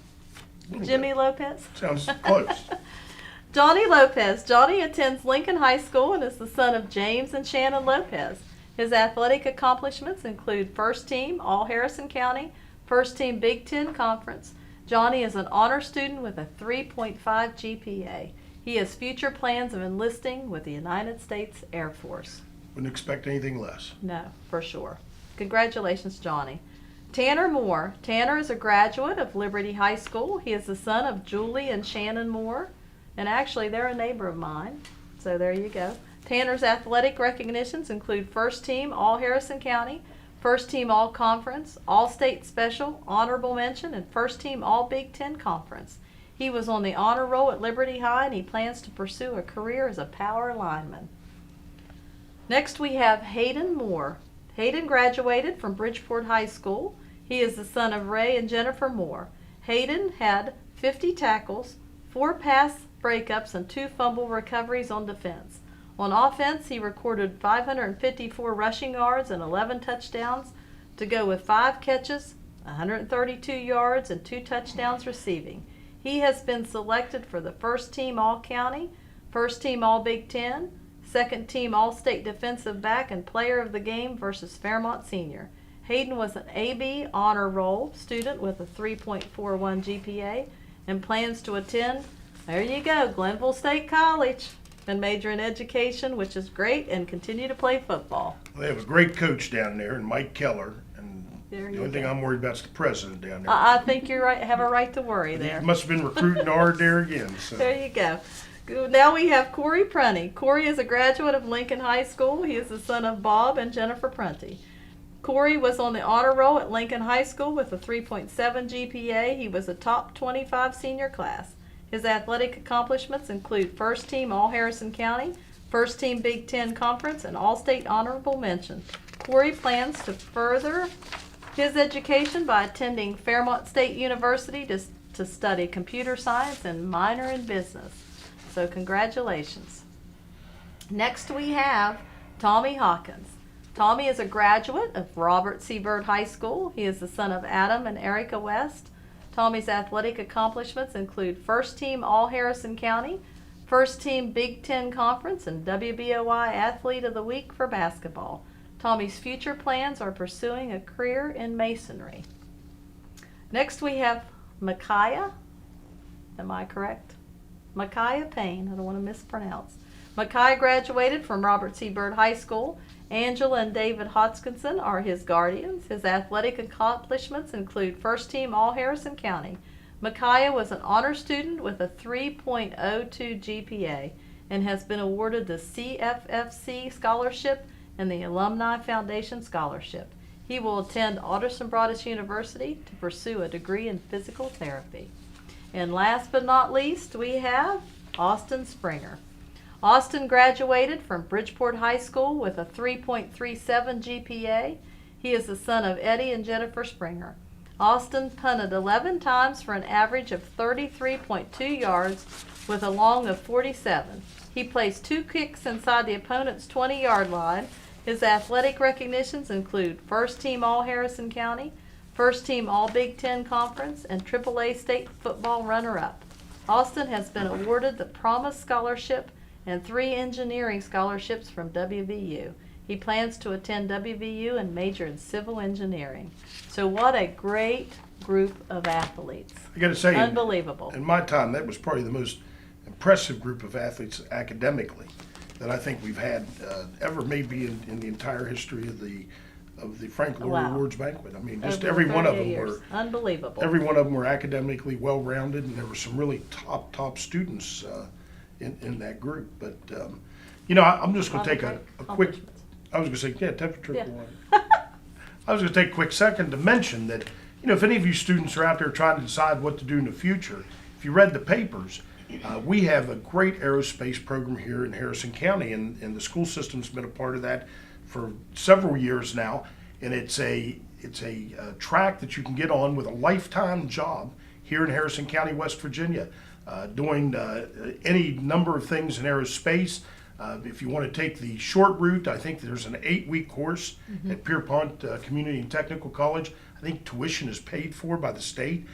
S3: Jimmy Lopez?
S1: Sounds close.
S3: Johnny Lopez. Johnny attends Lincoln High School and is the son of James and Shannon Lopez. His athletic accomplishments include first team All Harrison County, first team Big Ten Conference. Johnny is an honor student with a 3.5 GPA. He has future plans of enlisting with the United States Air Force.
S1: Wouldn't expect anything less.
S3: No, for sure. Congratulations, Johnny. Tanner Moore. Tanner is a graduate of Liberty High School. He is the son of Julie and Shannon Moore, and actually they're a neighbor of mine, so there you go. Tanner's athletic recognitions include first team All Harrison County, first team All Conference, All State Special, Honorable Mention, and first team All Big Ten Conference. He was on the honor roll at Liberty High, and he plans to pursue a career as a power lineman. Next we have Hayden Moore. Hayden graduated from Bridgeport High School. He is the son of Ray and Jennifer Moore. Hayden had 50 tackles, 4 pass breakups, and 2 fumble recoveries on defense. On offense, he recorded 554 rushing yards and 11 touchdowns to go with 5 catches, 132 yards, and 2 touchdowns receiving. He has been selected for the first team All-County, first team All-Big Ten, second team All-State defensive back, and player of the game versus Fairmont Senior. Hayden was an AB honor roll student with a 3.41 GPA and plans to attend, there you go, Glenville State College, and major in education, which is great, and continue to play football.
S1: They have a great coach down there, and Mike Keller, and
S3: There
S1: the
S3: you
S1: only thing
S3: go.
S1: I'm worried about is the president down there.
S3: I think you're right. Have a right to worry there.
S1: He must have been recruiting hard there again. So.
S3: There you go. Now we have Corey Prunty. Corey is a graduate of Lincoln High School. He is the son of Bob and Jennifer Prunty. Corey was on the honor roll at Lincoln High School with a 3.7 GPA. He was a top 25 senior class. His athletic accomplishments include first team All Harrison County, first team Big Ten Conference, and All-State honorable mention. Corey plans to further his education by attending Fairmont State University to study computer science and minor in business. So congratulations. Next we have Tommy Hawkins. Tommy is a graduate of Robert C. Byrd High School. He is the son of Adam and Erica West. Tommy's athletic accomplishments include first team All Harrison County, first team Big Ten Conference, and WBOI Athlete of the Week for basketball. Tommy's future plans are pursuing a career in masonry. Next we have Micaiah. Am I correct? Micaiah Payne. I don't want to mispronounce. Micaiah graduated from Robert C. Byrd High School. Angela and David Hodgkinson are his guardians. His athletic accomplishments include first team All Harrison County. Micaiah was an honor student with a 3.02 GPA and has been awarded the CFFC Scholarship and the Alumni Foundation Scholarship. He will attend Alderson Broaddus University to pursue a degree in physical therapy. And last but not least, we have Austin Springer. Austin graduated from Bridgeport High School with a 3.37 GPA. He is the son of Eddie and Jennifer Springer. Austin punted 11 times for an average of 33.2 yards with a long of 47. He placed 2 kicks inside the opponent's 20-yard line. His athletic recognitions include first team All Harrison County, first team All Big Ten Conference, and AAA state football runner-up. Austin has been awarded the Promise Scholarship and 3 engineering scholarships from WVU. He plans to attend WVU and major in civil engineering. So what a great group of athletes.
S1: I got to say,
S3: unbelievable.
S1: In my time, that was probably the most impressive group of athletes academically that I think we've had ever, maybe in the entire history of the Frank Loria
S3: Wow.
S1: Awards banquet. I mean, just
S3: Over
S1: every one of
S3: 38
S1: them
S3: years.
S1: were
S3: Unbelievable.
S1: Every one of them were academically well-rounded, and there were some really top students in that group. But I'm just going to take a quick. I was going to say, yeah, temperature.
S3: Yeah.
S1: I was going to take a quick second to mention that, if any of you students are out there trying to decide what to do in the future, if you read the papers, we have a great aerospace program here in Harrison County, and the school system's been a part of that for several years now. And it's a track that you can get on with a lifetime job here in Harrison County, West Virginia, doing any number of things in aerospace. If you want to take the short route, I think there's an 8-week course at Pierpont Community and Technical College. I think tuition is paid for by the state.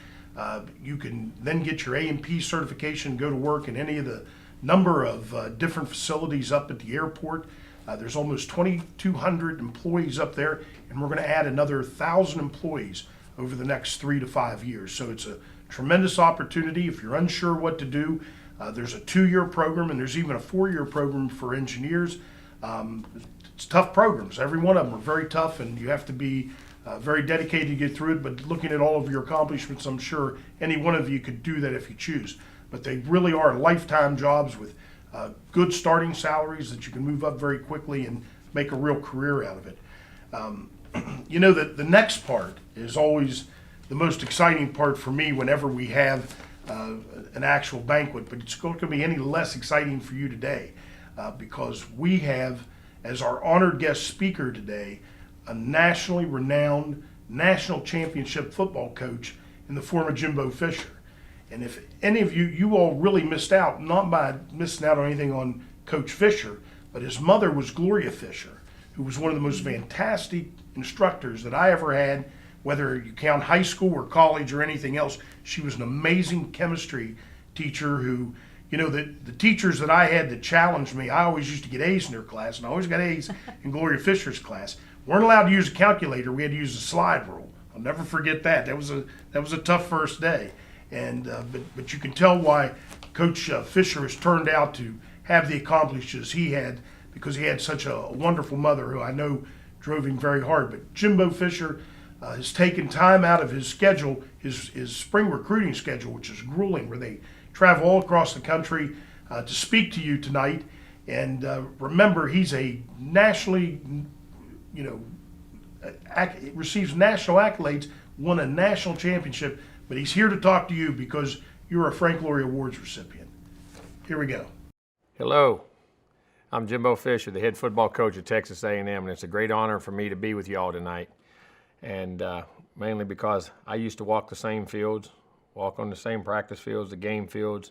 S1: You can then get your A&P certification, go to work in any of the number of different facilities up at the airport. There's almost 2,200 employees up there, and we're going to add another 1,000 employees over the next 3 to 5 years. So it's a tremendous opportunity. If you're unsure what to do, there's a 2-year program, and there's even a 4-year program for engineers. It's tough programs. Every one of them are very tough, and you have to be very dedicated to get through it. But looking at all of your accomplishments, I'm sure any one of you could do that if you choose. But they really are lifetime jobs with good starting salaries that you can move up very quickly and make a real career out of it. The next part is always the most exciting part for me whenever we have an actual banquet, but it's going to be any less exciting for you today because we have, as our honored guest speaker today, a nationally renowned national championship football coach in the form of Jimbo Fisher. And if any of you all really missed out, not by missing out on anything on Coach Fisher, but his mother was Gloria Fisher, who was one of the most fantastic instructors that I ever had, whether you count high school or college or anything else. She was an amazing chemistry teacher who, the teachers that I had that challenged me, I always used to get A's in their class, and I always got A's in Gloria Fisher's class. Weren't allowed to use a calculator. We had to use a slide rule. I'll never forget that. That was a tough first day. And but you can tell why Coach Fisher has turned out to have the accomplishments he had, because he had such a wonderful mother who I know drove him very hard. But Jimbo Fisher has taken time out of his schedule, his spring recruiting schedule, which is grueling, where they travel all across the country to speak to you tonight. And remember, he's a nationally, receives national accolades, won a national championship. But he's here to talk to you because you're a Frank Loria Awards recipient. Here we go.
S11: Hello, I'm Jimbo Fisher, the head football coach at Texas A&M, and it's a great honor for me to be with you all tonight. And mainly because I used to walk the same fields, walk on the same practice fields, the game fields,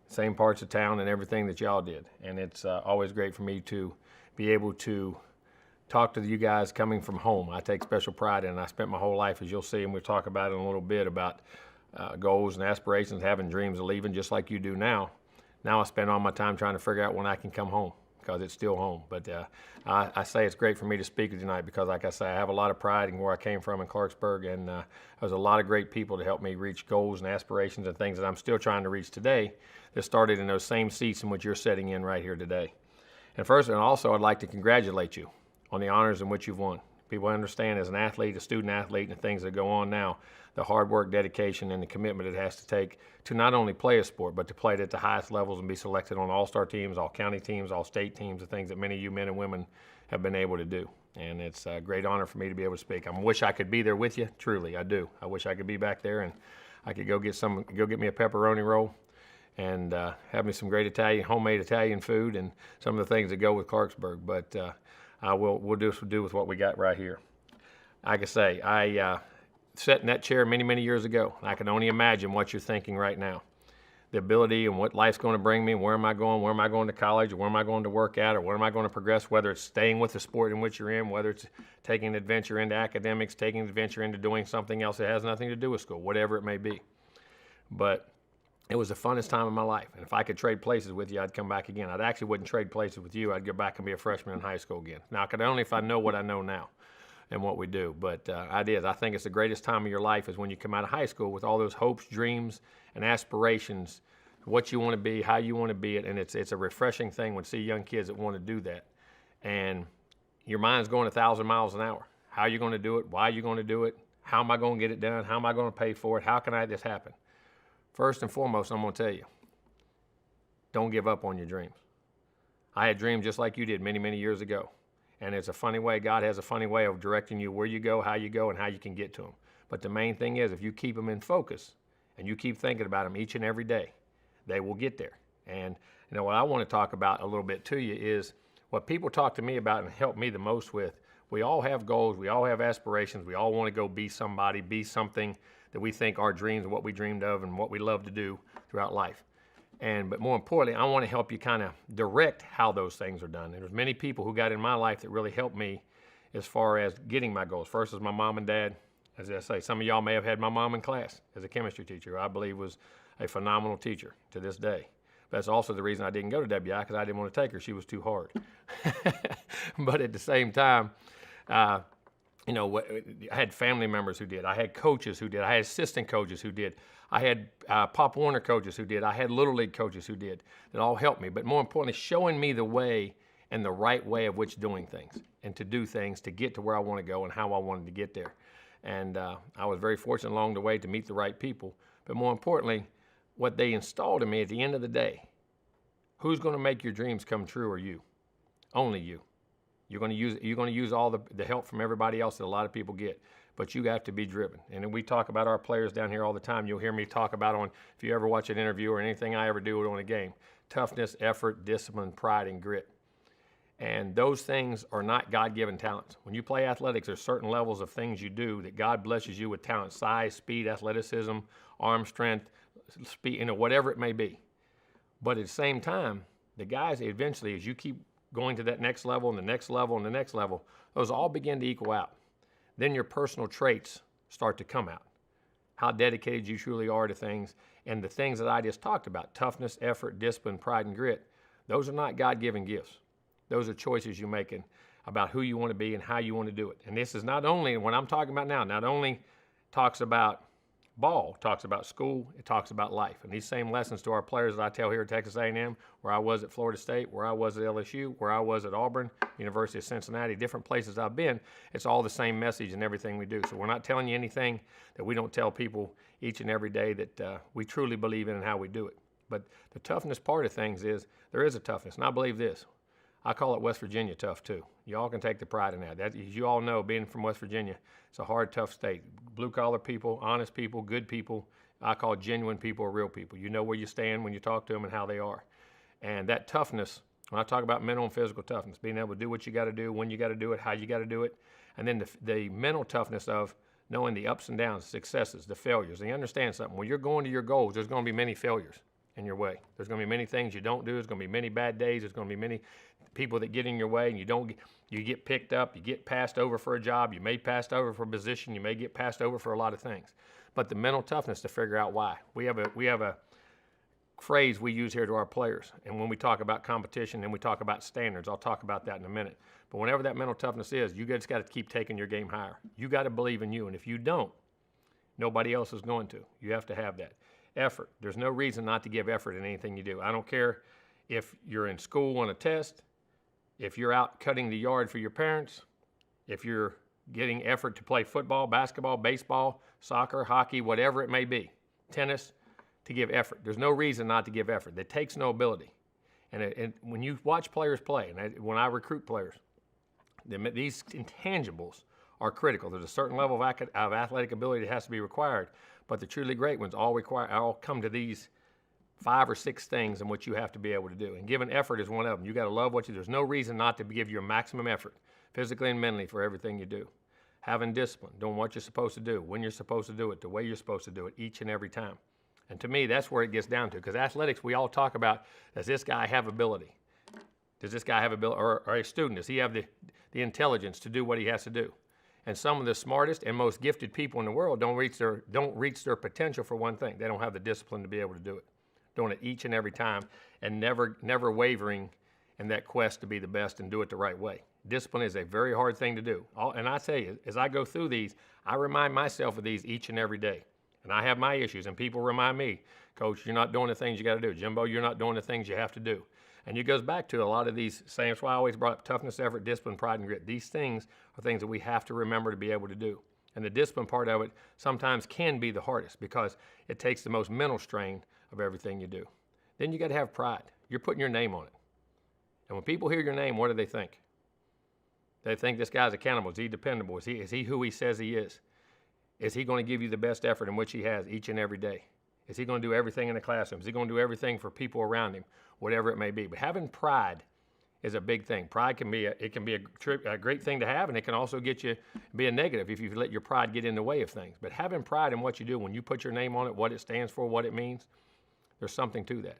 S11: same parts of town and everything that y'all did. And it's always great for me to be able to talk to you guys coming from home. I take special pride in it. I spent my whole life, as you'll see, and we'll talk about it in a little bit, about goals and aspirations, having dreams of leaving just like you do now. Now I spend all my time trying to figure out when I can come home, because it's still home. But I say it's great for me to speak with you tonight because, like I say, I have a lot of pride in where I came from in Clarksburg, and there's a lot of great people to help me reach goals and aspirations and things that I'm still trying to reach today that started in those same seats in which you're sitting in right here today. And first, and also, I'd like to congratulate you on the honors in which you've won. People understand, as an athlete, a student athlete, and the things that go on now, the hard work, dedication, and the commitment it has to take to not only play a sport, but to play it at the highest levels and be selected on all-star teams, all county teams, all state teams, the things that many of you men and women have been able to do. And it's a great honor for me to be able to speak. I wish I could be there with you, truly, I do. I wish I could be back there and I could go get me a pepperoni roll and have me some great homemade Italian food and some of the things that go with Clarksburg. But we'll do with what we got right here. Like I say, I sat in that chair many, many years ago. I can only imagine what you're thinking right now. The ability and what life's going to bring me, where am I going to college, or where am I going to work at, or where am I going to progress, whether it's staying with the sport in which you're in, whether it's taking an adventure into academics, taking an adventure into doing something else that has nothing to do with school, whatever it may be. But it was the funnest time of my life. And if I could trade places with you, I'd come back again. I actually wouldn't trade places with you. I'd go back and be a freshman in high school again. Now, I could only if I know what I know now and what we do. But I think it's the greatest time of your life is when you come out of high school with all those hopes, dreams, and aspirations, what you want to be, how you want to be it. And it's a refreshing thing when you see young kids that want to do that. And your mind's going 1,000 miles an hour. How are you going to do it? Why are you going to do it? How am I going to get it done? How am I going to pay for it? How can I make this happen? First and foremost, I'm going to tell you, don't give up on your dreams. I had dreams just like you did many, many years ago. And it's a funny way, God has a funny way of directing you where you go, and how you can get to them. But the main thing is, if you keep them in focus and you keep thinking about them each and every day, they will get there. And what I want to talk about a little bit to you is what people talk to me about and help me the most with. We all have goals, we all have aspirations, we all want to go be somebody, be something that we think our dreams and what we dreamed of and what we love to do throughout life. But more importantly, I want to help you kind of direct how those things are done. And there's many people who got in my life that really helped me as far as getting my goals. First is my mom and dad. As I say, some of y'all may have had my mom in class as a chemistry teacher, who I believe was a phenomenal teacher to this day. That's also the reason I didn't go to WI, because I didn't want to take her. She was too hard. But at the same time, I had family members who did. I had coaches who did. I had assistant coaches who did. I had Pop Warner coaches who did. I had Little League coaches who did. That all helped me. But more importantly, showing me the way and the right way of which doing things and to do things to get to where I want to go and how I wanted to get there. And I was very fortunate along the way to meet the right people. But more importantly, what they installed in me at the end of the day, who's going to make your dreams come true are you. Only you. You're going to use all the help from everybody else that a lot of people get, but you have to be driven. And we talk about our players down here all the time. You'll hear me talk about if you ever watch an interview or anything I ever do on a game, toughness, effort, discipline, pride, and grit. And those things are not God-given talents. When you play athletics, there's certain levels of things you do that God blesses you with talent, size, speed, athleticism, arm strength, whatever it may be. But at the same time, the guys eventually, as you keep going to that next level and the next level and the next level, those all begin to equal out. Then your personal traits start to come out. How dedicated you truly are to things, and the things that I just talked about, toughness, effort, discipline, pride, and grit, those are not God-given gifts. Those are choices you're making about who you want to be and how you want to do it. And this is not only, what I'm talking about now, not only talks about ball, talks about school, it talks about life. And these same lessons to our players that I tell here at Texas A&M, where I was at Florida State, where I was at LSU, where I was at Auburn, University of Cincinnati, different places I've been, it's all the same message in everything we do. So we're not telling you anything that we don't tell people each and every day that we truly believe in and how we do it. But the toughness part of things is, there is a toughness. And I believe this. I call it West Virginia tough too. Y'all can take the pride in that. That, as you all know, being from West Virginia, it's a hard, tough state. Blue-collar people, honest people, good people. I call genuine people real people. You know where you stand when you talk to them and how they are. And that toughness, when I talk about mental and physical toughness, being able to do what you got to do, when you got to do it, how you got to do it, and then the mental toughness of knowing the ups and downs, the successes, the failures. And you understand something. When you're going to your goals, there's going to be many failures in your way. There's going to be many things you don't do. There's going to be many bad days. There's going to be many people that get in your way, and you get picked up. You get passed over for a job. You may passed over for a position. You may get passed over for a lot of things. But the mental toughness to figure out why. We have a phrase we use here to our players, and when we talk about competition and we talk about standards, I'll talk about that in a minute. But whenever that mental toughness is, you just got to keep taking your game higher. You got to believe in you, and if you don't, nobody else is going to. You have to have that. Effort. There's no reason not to give effort in anything you do. I don't care if you're in school on a test, if you're out cutting the yard for your parents, if you're getting effort to play football, basketball, baseball, soccer, hockey, whatever it may be, tennis, to give effort. There's no reason not to give effort. That takes no ability. And when you watch players play, and when I recruit players, these intangibles are critical. There's a certain level of athletic ability that has to be required, but the truly great ones all come to these 5 or 6 things in which you have to be able to do. And giving effort is one of them. You got to love what you do. There's no reason not to give your maximum effort, physically and mentally, for everything you do. Having discipline, doing what you're supposed to do, when you're supposed to do it, the way you're supposed to do it, each and every time. And to me, that's where it gets down to. Because athletics, we all talk about, does this guy have ability? Does this guy have ability? Or a student, does he have the intelligence to do what he has to do? And some of the smartest and most gifted people in the world don't reach their potential for one thing. They don't have the discipline to be able to do it. Doing it each and every time, and never wavering in that quest to be the best and do it the right way. Discipline is a very hard thing to do. And I tell you, as I go through these, I remind myself of these each and every day. And I have my issues, and people remind me, Coach, you're not doing the things you got to do. Jimbo, you're not doing the things you have to do. And it goes back to a lot of these sayings. That's why I always brought up toughness, effort, discipline, pride, and grit. These things are things that we have to remember to be able to do. And the discipline part of it sometimes can be the hardest because it takes the most mental strain of everything you do. Then you got to have pride. You're putting your name on it. And when people hear your name, what do they think? They think this guy's accountable. Is he dependable? Is he who he says he is? Is he going to give you the best effort in which he has each and every day? Is he going to do everything in the classroom? Is he going to do everything for people around him, whatever it may be? But having pride is a big thing. Pride can be a great thing to have, and it can also be a negative if you let your pride get in the way of things. But having pride in what you do, when you put your name on it, what it stands for, what it means, there's something to that.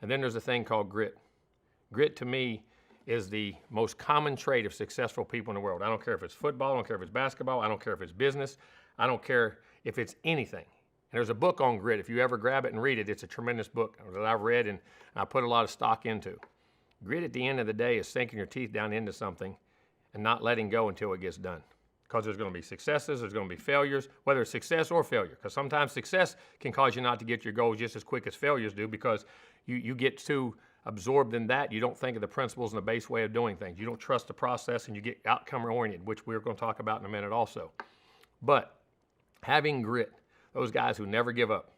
S11: And then there's a thing called grit. Grit, to me, is the most common trait of successful people in the world. I don't care if it's football, I don't care if it's basketball, I don't care if it's business, I don't care if it's anything. And there's a book on grit. If you ever grab it and read it, it's a tremendous book that I've read and I put a lot of stock into. Grit at the end of the day is sinking your teeth down into something and not letting go until it gets done. Because there's going to be successes, there's going to be failures, whether it's success or failure. Because sometimes success can cause you not to get your goals just as quick as failures do because you get too absorbed in that. You don't think of the principles and the base way of doing things. You don't trust the process and you get outcome oriented, which we're going to talk about in a minute also. But having grit, those guys who never give up.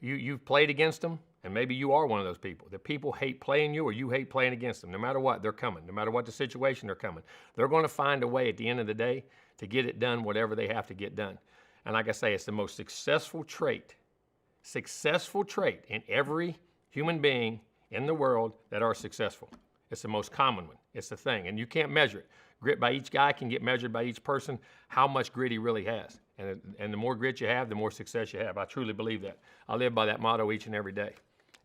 S11: You've played against them, and maybe you are one of those people. The people hate playing you or you hate playing against them. No matter what, they're coming. No matter what the situation, they're coming. They're going to find a way at the end of the day to get it done, whatever they have to get done. And like I say, it's the most successful trait in every human being in the world that are successful. It's the most common one. It's the thing, and you can't measure it. Grit by each guy can get measured by each person, how much grit he really has. And the more grit you have, the more success you have. I truly believe that. I live by that motto each and every day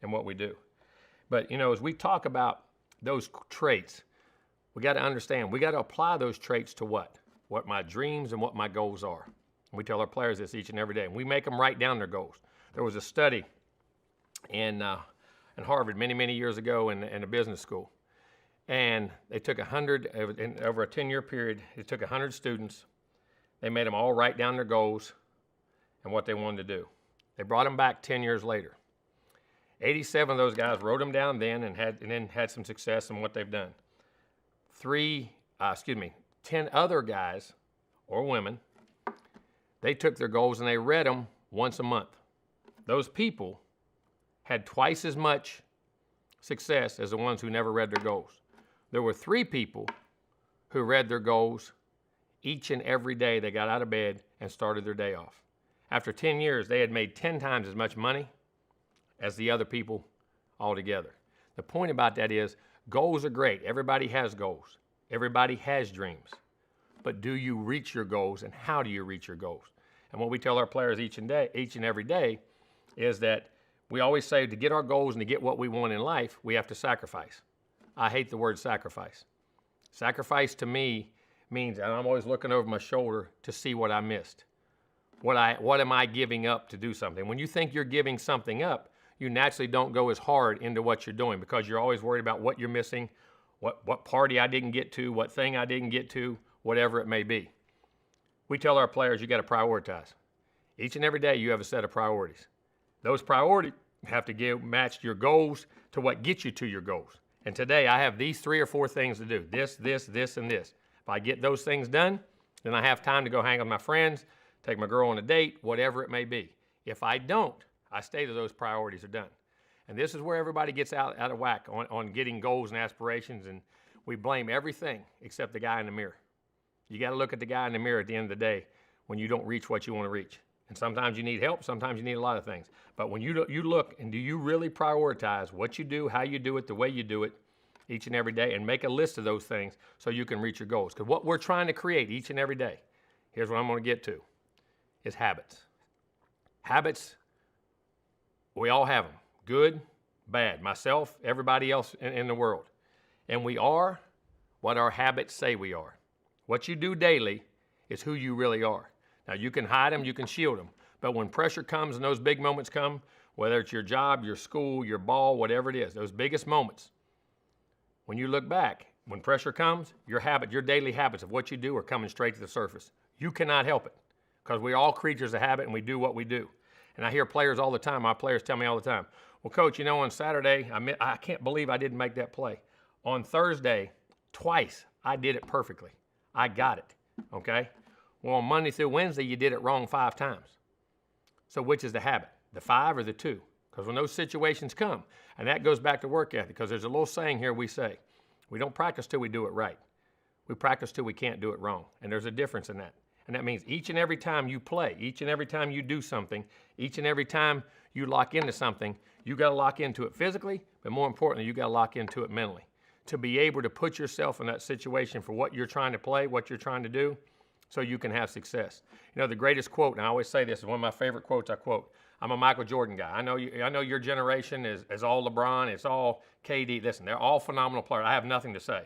S11: in what we do. But, you know, as we talk about those traits, we got to understand, we got to apply those traits to what? What my dreams and what my goals are. And we tell our players this each and every day, and we make them write down their goals. There was a study in Harvard many years ago in a business school. And they took 100, over a 10-year period, they took 100 students. They made them all write down their goals and what they wanted to do. They brought them back 10 years later. 87 of those guys wrote them down then and then had some success in what they've done. 10 other guys or women, they took their goals and they read them once a month. Those people had twice as much success as the ones who never read their goals. There were 3 people who read their goals each and every day they got out of bed and started their day off. After 10 years, they had made 10 times as much money as the other people altogether. The point about that is goals are great. Everybody has goals. Everybody has dreams. But do you reach your goals, and how do you reach your goals? And what we tell our players each and every day is that we always say to get our goals and to get what we want in life, we have to sacrifice. I hate the word sacrifice. Sacrifice to me means, and I'm always looking over my shoulder to see what I missed. What am I giving up to do something? When you think you're giving something up, you naturally don't go as hard into what you're doing because you're always worried about what you're missing, what party I didn't get to, what thing I didn't get to, whatever it may be. We tell our players you got to prioritize. Each and every day you have a set of priorities. Those priorities have to match your goals to what gets you to your goals. And today I have these 3 or 4 things to do. This, and this. If I get those things done, then I have time to go hang with my friends, take my girl on a date, whatever it may be. If I don't, I stay to those priorities are done. And this is where everybody gets out of whack on getting goals and aspirations, and we blame everything except the guy in the mirror. You got to look at the guy in the mirror at the end of the day when you don't reach what you want to reach. And sometimes you need help, sometimes you need a lot of things. But when you look and do you really prioritize what you do, how you do it, the way you do it each and every day, and make a list of those things so you can reach your goals. Because what we're trying to create each and every day, here's what I'm going to get to, is habits. Habits, we all have them. Good, bad. Myself, everybody else in the world. And we are what our habits say we are. What you do daily is who you really are. Now, you can hide them, you can shield them, but when pressure comes and those big moments come, whether it's your job, your school, your ball, whatever it is, those biggest moments, when you look back, when pressure comes, your daily habits of what you do are coming straight to the surface. You cannot help it because we're all creatures of habit and we do what we do. And I hear players all the time, my players tell me all the time, well, Coach, you know, on Saturday, I can't believe I didn't make that play. On Thursday, twice, I did it perfectly. I got it, okay? Well, on Monday through Wednesday, you did it wrong 5 times. So which is the habit, the 5 or the 2? Because when those situations come, and that goes back to work ethic, because there's a little saying here we say, we don't practice till we do it right. We practice till we can't do it wrong. And there's a difference in that. And that means each and every time you play, each and every time you do something, each and every time you lock into something, you got to lock into it physically, but more importantly, you got to lock into it mentally. To be able to put yourself in that situation for what you're trying to play, what you're trying to do, so you can have success. You know, the greatest quote, and I always say this, is one of my favorite quotes I quote. I'm a Michael Jordan guy. I know your generation is all LeBron, it's all KD. Listen, they're all phenomenal players. I have nothing to say.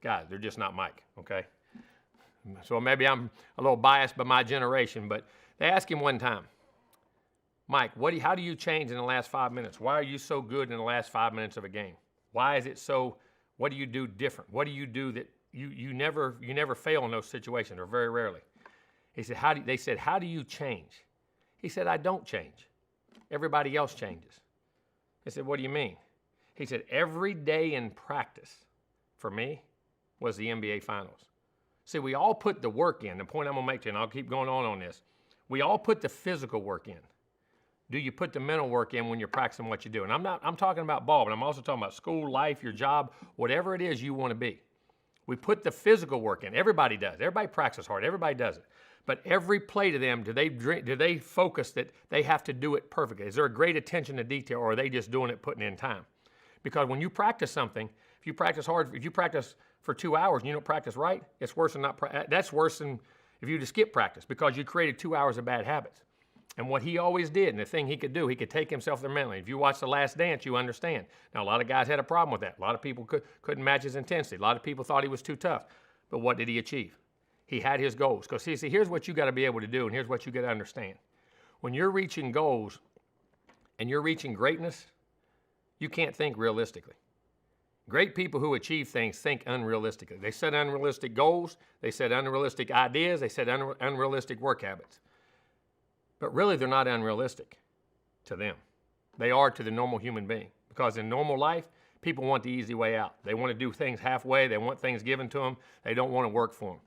S11: Guys, they're just not Mike, okay? So maybe I'm a little biased by my generation, but they asked him one time, Mike, how do you change in the last 5 minutes? Why are you so good in the last 5 minutes of a game? Why is it so, what do you do different? What do you do that you never fail in those situations, or very rarely? He said, they said, how do you change? He said, I don't change. Everybody else changes. They said, what do you mean? He said, every day in practice for me was the NBA Finals. See, we all put the work in. The point I'm going to make to you, and I'll keep going on this, we all put the physical work in. Do you put the mental work in when you're practicing what you do? And I'm talking about ball, but I'm also talking about school, life, your job, whatever it is you want to be. We put the physical work in. Everybody does. Everybody practices hard. Everybody does it. But every play to them, do they focus that they have to do it perfectly? Is there a great attention to detail, or are they just doing it, putting in time? Because when you practice something, If you practice hard, if you practice for 2 hours and you don't practice right, it's worse than that's worse than if you just skip practice because you created 2 hours of bad habits. And what he always did, and the thing he could do, he could take himself there mentally. If you watch The Last Dance, you understand. Now, a lot of guys had a problem with that. A lot of people couldn't match his intensity. A lot of people thought he was too tough. But what did he achieve? He had his goals. Because see, here's what you got to be able to do, and here's what you got to understand. When you're reaching goals and you're reaching greatness, you can't think realistically. Great people who achieve things think unrealistically. They set unrealistic goals. They set unrealistic ideas. They set unrealistic work habits. But really, they're not unrealistic to them. They are to the normal human being. Because in normal life, people want the easy way out. They want to do things halfway. They want things given to them. They don't want to work for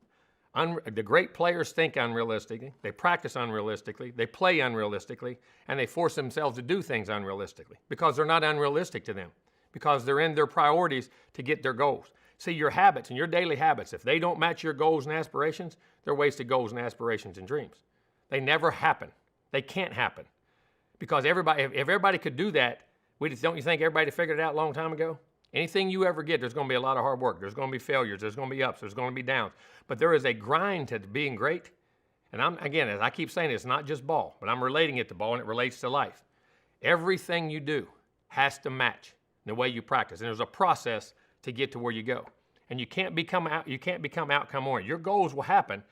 S11: them. The great players think unrealistically. They practice unrealistically. They play unrealistically. And they force themselves to do things unrealistically because they're not unrealistic to them. Because they're in their priorities to get their goals. See, your habits and your daily habits, if they don't match your goals and aspirations, they're wasted goals and aspirations and dreams. They never happen. They can't happen. Because if everybody could do that, don't you think everybody figured it out a long time ago? Anything you ever get, there's going to be a lot of hard work. There's going to be failures. There's going to be ups. There's going to be downs. But there is a grind to being great. And again, as I keep saying, it's not just ball, but I'm relating it to ball, and it relates to life. Everything you do has to match the way you practice. And there's a process to get to where you go. And you can't become outcome oriented. Your goals will happen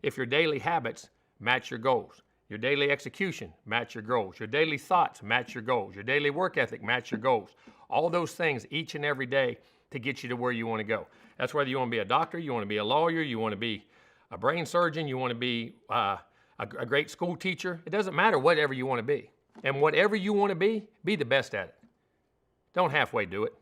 S11: if your daily habits match your goals. Your daily execution match your goals. Your daily thoughts match your goals. Your daily work ethic match your goals. All those things each and every day to get you to where you want to go. That's whether you want to be a doctor, you want to be a lawyer, you want to be a brain surgeon, you want to be a great school teacher. It doesn't matter whatever you want to be. And whatever you want to be the best at it. Don't halfway do it.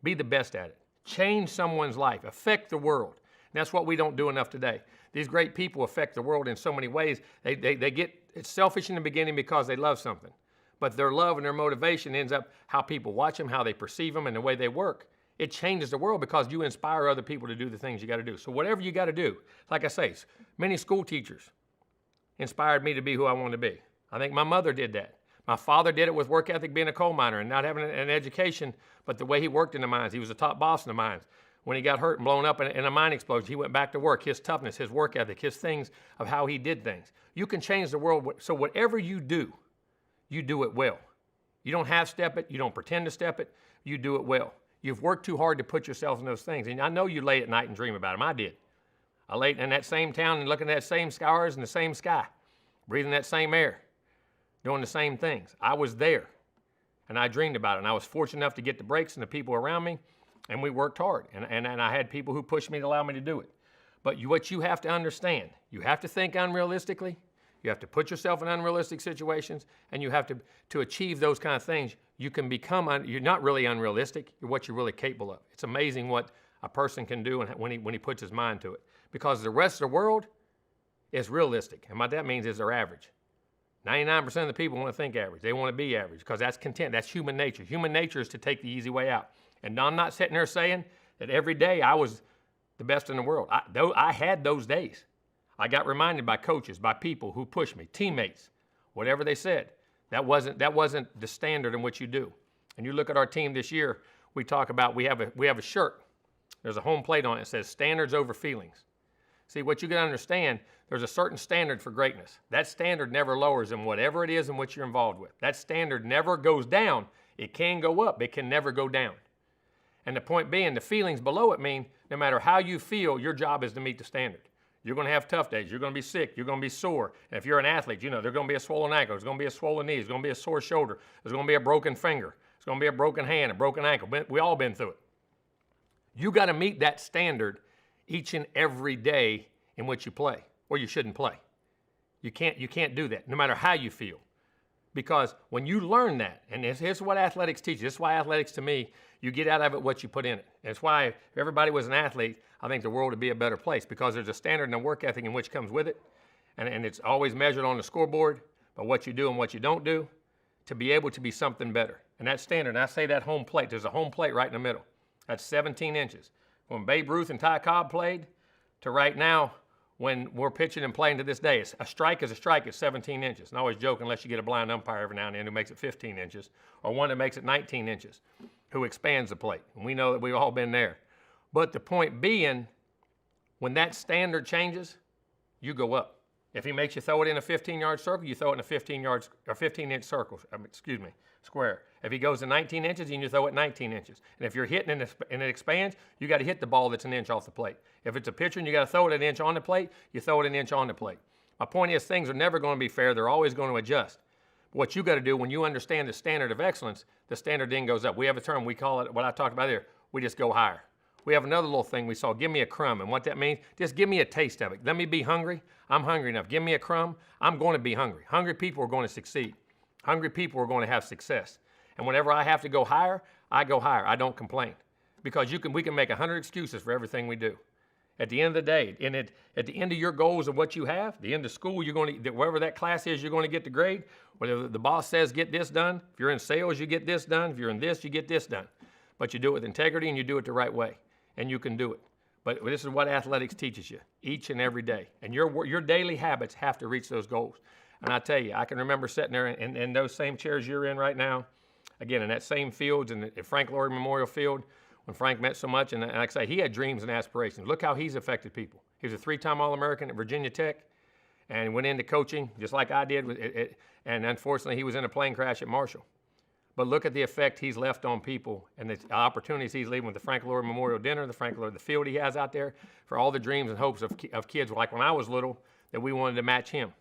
S11: Be the best at it. Change someone's life. Affect the world. And that's what we don't do enough today. These great people affect the world in so many ways. It's selfish in the beginning because they love something. But their love and their motivation ends up how people watch them, how they perceive them, and the way they work. It changes the world because you inspire other people to do the things you got to do. So whatever you got to do, like I say, many school teachers inspired me to be who I wanted to be. I think my mother did that. My father did it with work ethic, being a coal miner and not having an education, but the way he worked in the mines. He was a top boss in the mines. When he got hurt and blown up in a mine explosion, he went back to work. His toughness, his work ethic, his things of how he did things. You can change the world. So whatever you do it well. You don't half-step it. You don't pretend to step it. You do it well. You've worked too hard to put yourself in those things. And I know you lay at night and dream about them. I did. I laid in that same town and looking at that same stars and the same sky, breathing that same air, doing the same things. I was there, and I dreamed about it. And I was fortunate enough to get the breaks and the people around me, and we worked hard. And I had people who pushed me to allow me to do it. But what you have to understand, you have to think unrealistically. You have to put yourself in unrealistic situations, and you have to achieve those kind of things. You can become, you're not really unrealistic. You're what you're really capable of. It's amazing what a person can do when he puts his mind to it. Because the rest of the world is realistic. And what that means is they're average. 99% of the people want to think average. They want to be average because that's content. That's human nature. Human nature is to take the easy way out. And I'm not sitting there saying that every day I was the best in the world. I had those days. I got reminded by coaches, by people who pushed me, teammates, whatever they said. That wasn't the standard in which you do. And you look at our team this year, we talk about, we have a shirt. There's a home plate on it that says standards over feelings. See, what you got to understand, there's a certain standard for greatness. That standard never lowers in whatever it is in which you're involved with. That standard never goes down. It can go up. It can never go down. And the point being, the feelings below it mean no matter how you feel, your job is to meet the standard. You're going to have tough days. You're going to be sick. You're going to be sore. And if you're an athlete, you know there's going to be a swollen ankle. There's going to be a swollen knee. There's going to be a sore shoulder. There's going to be a broken finger. There's going to be a broken hand, a broken ankle. We all been through it. You got to meet that standard each and every day in which you play, or you shouldn't play. You can't do that, no matter how you feel. Because when you learn that, and here's what athletics teaches. This is why athletics, to me, you get out of it what you put in it. And it's why if everybody was an athlete, I think the world would be a better place because there's a standard and a work ethic in which comes with it. And it's always measured on the scoreboard by what you do and what you don't do to be able to be something better. And that standard, and I say that home plate, there's a home plate right in the middle. That's 17 inches. When Babe Ruth and Ty Cobb played to right now, when we're pitching and playing to this day. A strike is a strike at 17 inches. And I always joke, unless you get a blind umpire every now and then who makes it 15 inches, or one that makes it 19 inches, who expands the plate. And we know that we've all been there. But the point being, when that standard changes, you go up. If he makes you throw it in a 15-yard circle, you throw it in a 15-inch circle, square. If he goes to 19 inches, you throw it 19 inches. And if you're hitting and it expands, you got to hit the ball that's an inch off the plate. If it's a pitcher and you got to throw it an inch on the plate, you throw it an inch on the plate. My point is, things are never going to be fair. They're always going to adjust. What you got to do when you understand the standard of excellence, the standard then goes up. We have a term, we call it, what I talked about there, we just go higher. We have another little thing we saw, give me a crumb. And what that means, just give me a taste of it. Let me be hungry. I'm hungry enough. Give me a crumb. I'm going to be hungry. Hungry people are going to succeed. Hungry people are going to have success. And whenever I have to go higher, I go higher. I don't complain. Because we can make 100 excuses for everything we do. At the end of the day, at the end of your goals of what you have, the end of school, you're going to, wherever that class is, you're going to get the grade. Whether the boss says get this done, if you're in sales, you get this done. If you're in this, you get this done. But you do it with integrity and you do it the right way. And you can do it. But this is what athletics teaches you each and every day. And your daily habits have to reach those goals. And I tell you, I can remember sitting there in those same chairs you're in right now, again, in that same fields, in the Frank Loria Memorial Field, when Frank meant so much. And like I say, he had dreams and aspirations. Look how he's affected people. He was a 3-time All-American at Virginia Tech and went into coaching just like I did. And unfortunately, he was in a plane crash at Marshall. But look at the effect he's left on people and the opportunities he's leaving with the Frank Loria Memorial Dinner, the field he has out there, for all the dreams and hopes of kids like when I was little that we wanted to match him.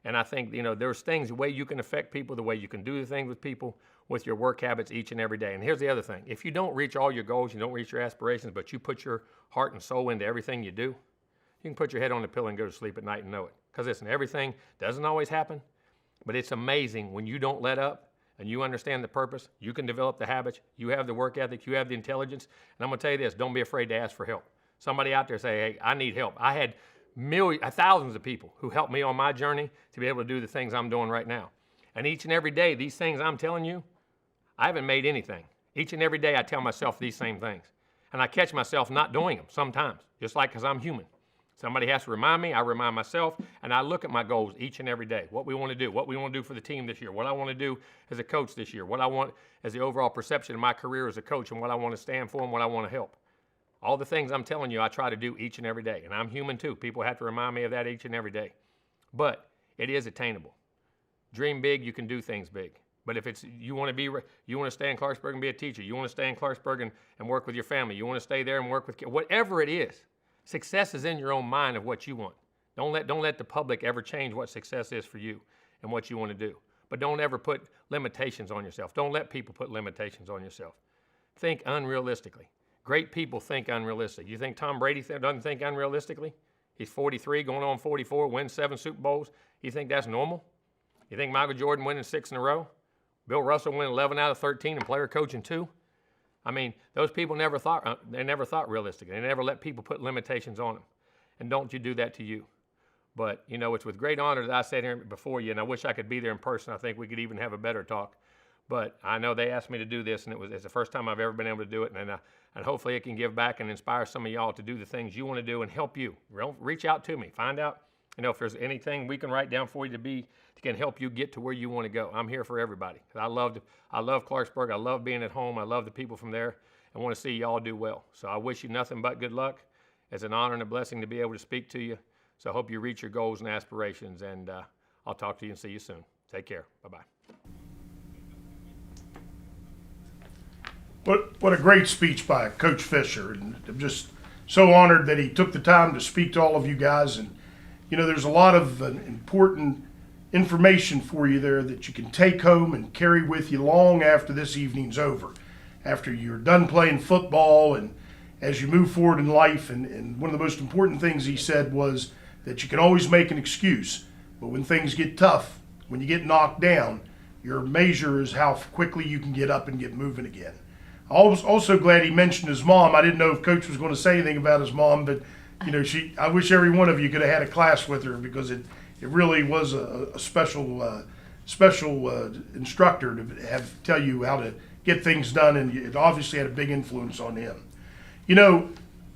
S11: And I think, there's things, the way you can affect people, the way you can do the things with people, with your work habits each and every day. And here's the other thing. If you don't reach all your goals, you don't reach your aspirations, but you put your heart and soul into everything you do, you can put your head on the pillow and go to sleep at night and know it. Because listen, everything doesn't always happen, but it's amazing when you don't let up and you understand the purpose, you can develop the habits, you have the work ethic, you have the intelligence. And I'm going to tell you this, don't be afraid to ask for help. Somebody out there say, hey, I need help. I had thousands of people who helped me on my journey to be able to do the things I'm doing right now. And each and every day, these things I'm telling you, I haven't made anything. Each and every day I tell myself these same things. And I catch myself not doing them sometimes, just like because I'm human. Somebody has to remind me, I remind myself, and I look at my goals each and every day. What we want to do, what we want to do for the team this year, what I want to do as a coach this year, what I want as the overall perception of my career as a coach, and what I want to stand for and what I want to help. All the things I'm telling you, I try to do each and every day. And I'm human too. People have to remind me of that each and every day. But it is attainable. Dream big, you can do things big. But if it's you want to stay in Clarksburg and be a teacher, you want to stay in Clarksburg and work with your family, you want to stay there and work with kids, whatever it is, success is in your own mind of what you want. Don't let the public ever change what success is for you and what you want to do. But don't ever put limitations on yourself. Don't let people put limitations on yourself. Think unrealistically. Great people think unrealistic. You think Tom Brady doesn't think unrealistically? He's 43, going on 44, wins 7 Super Bowls. You think that's normal? You think Michael Jordan winning 6 in a row? Bill Russell winning 11 out of 13 and player coaching 2? I mean, those people never thought realistically. They never let people put limitations on them. And don't you do that to you. But, it's with great honor that I sat here before you, and I wish I could be there in person. I think we could even have a better talk. But I know they asked me to do this, and it's the first time I've ever been able to do it. And hopefully it can give back and inspire some of y'all to do the things you want to do and help you. Reach out to me. Find out, if there's anything we can write down for you to can help you get to where you want to go. I'm here for everybody. I love Clarksburg. I love being at home. I love the people from there. I want to see y'all do well. So I wish you nothing but good luck. It's an honor and a blessing to be able to speak to you. So I hope you reach your goals and aspirations. And I'll talk to you and see you soon. Take care. Bye-bye.
S1: What a great speech by Coach Fisher. And I'm just so honored that he took the time to speak to all of you guys. And, there's a lot of important information for you there that you can take home and carry with you long after this evening's over. After you're done playing football and as you move forward in life. And one of the most important things he said was that you can always make an excuse. But when things get tough, when you get knocked down, your measure is how quickly you can get up and get moving again. I was also glad he mentioned his mom. I didn't know if Coach was going to say anything about his mom, but I wish every one of you could have had a class with her because it really was a special instructor to tell you how to get things done, and it obviously had a big influence on him.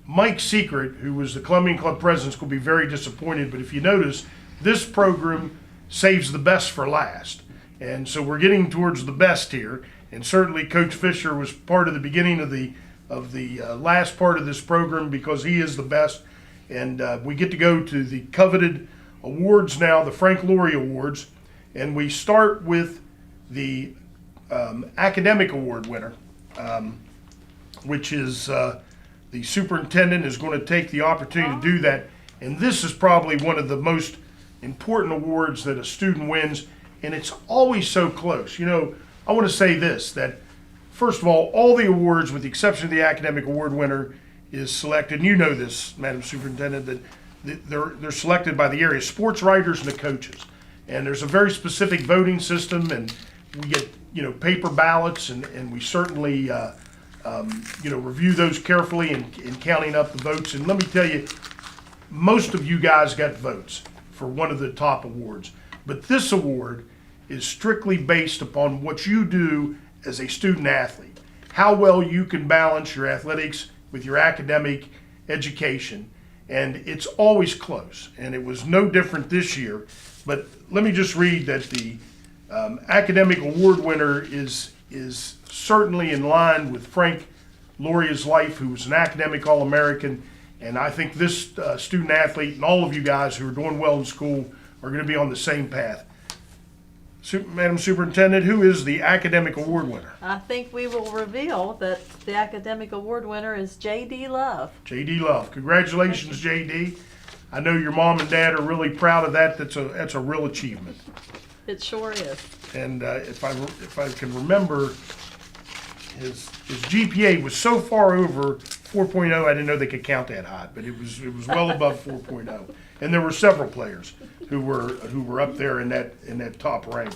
S1: Mike Secret, who was the Columbian Club president, will be very disappointed. But if you notice, this program saves the best for last. And so we're getting towards the best here. And certainly Coach Fisher was part of the beginning of the last part of this program because he is the best. And we get to go to the coveted awards now, the Frank Loria Awards. And we start with the academic award winner, which is the superintendent is going to take the opportunity to do that. And this is probably one of the most important awards that a student wins. And it's always so close. You know, I want to say this, that first of all the awards, with the exception of the academic award winner, is selected, and you know this, Madam Superintendent, that they're selected by the area sports writers and the coaches. And there's a very specific voting system, and we get, you know, paper ballots, and we certainly, review those carefully in counting up the votes. And let me tell you, most of you guys got votes for one of the top awards. But this award is strictly based upon what you do as a student athlete, how well you can balance your athletics with your academic education. And it's always close, and it was no different this year. But let me just read that the academic award winner is certainly in line with Frank Loria's life, who was an academic All-American. And I think this student athlete and all of you guys who are doing well in school are going to be on the same path. Madam Superintendent, who is the academic award winner?
S3: I think we will reveal that the academic award winner is J.D. Love.
S1: J.D. Love. Congratulations, J.D. I know your mom and dad are really proud of that. That's a real achievement.
S3: It sure is.
S1: And if I can remember, his GPA was so far over 4.0, I didn't know they could count that high, but it was well above 4.0. And there were several players who were up there in that top rank.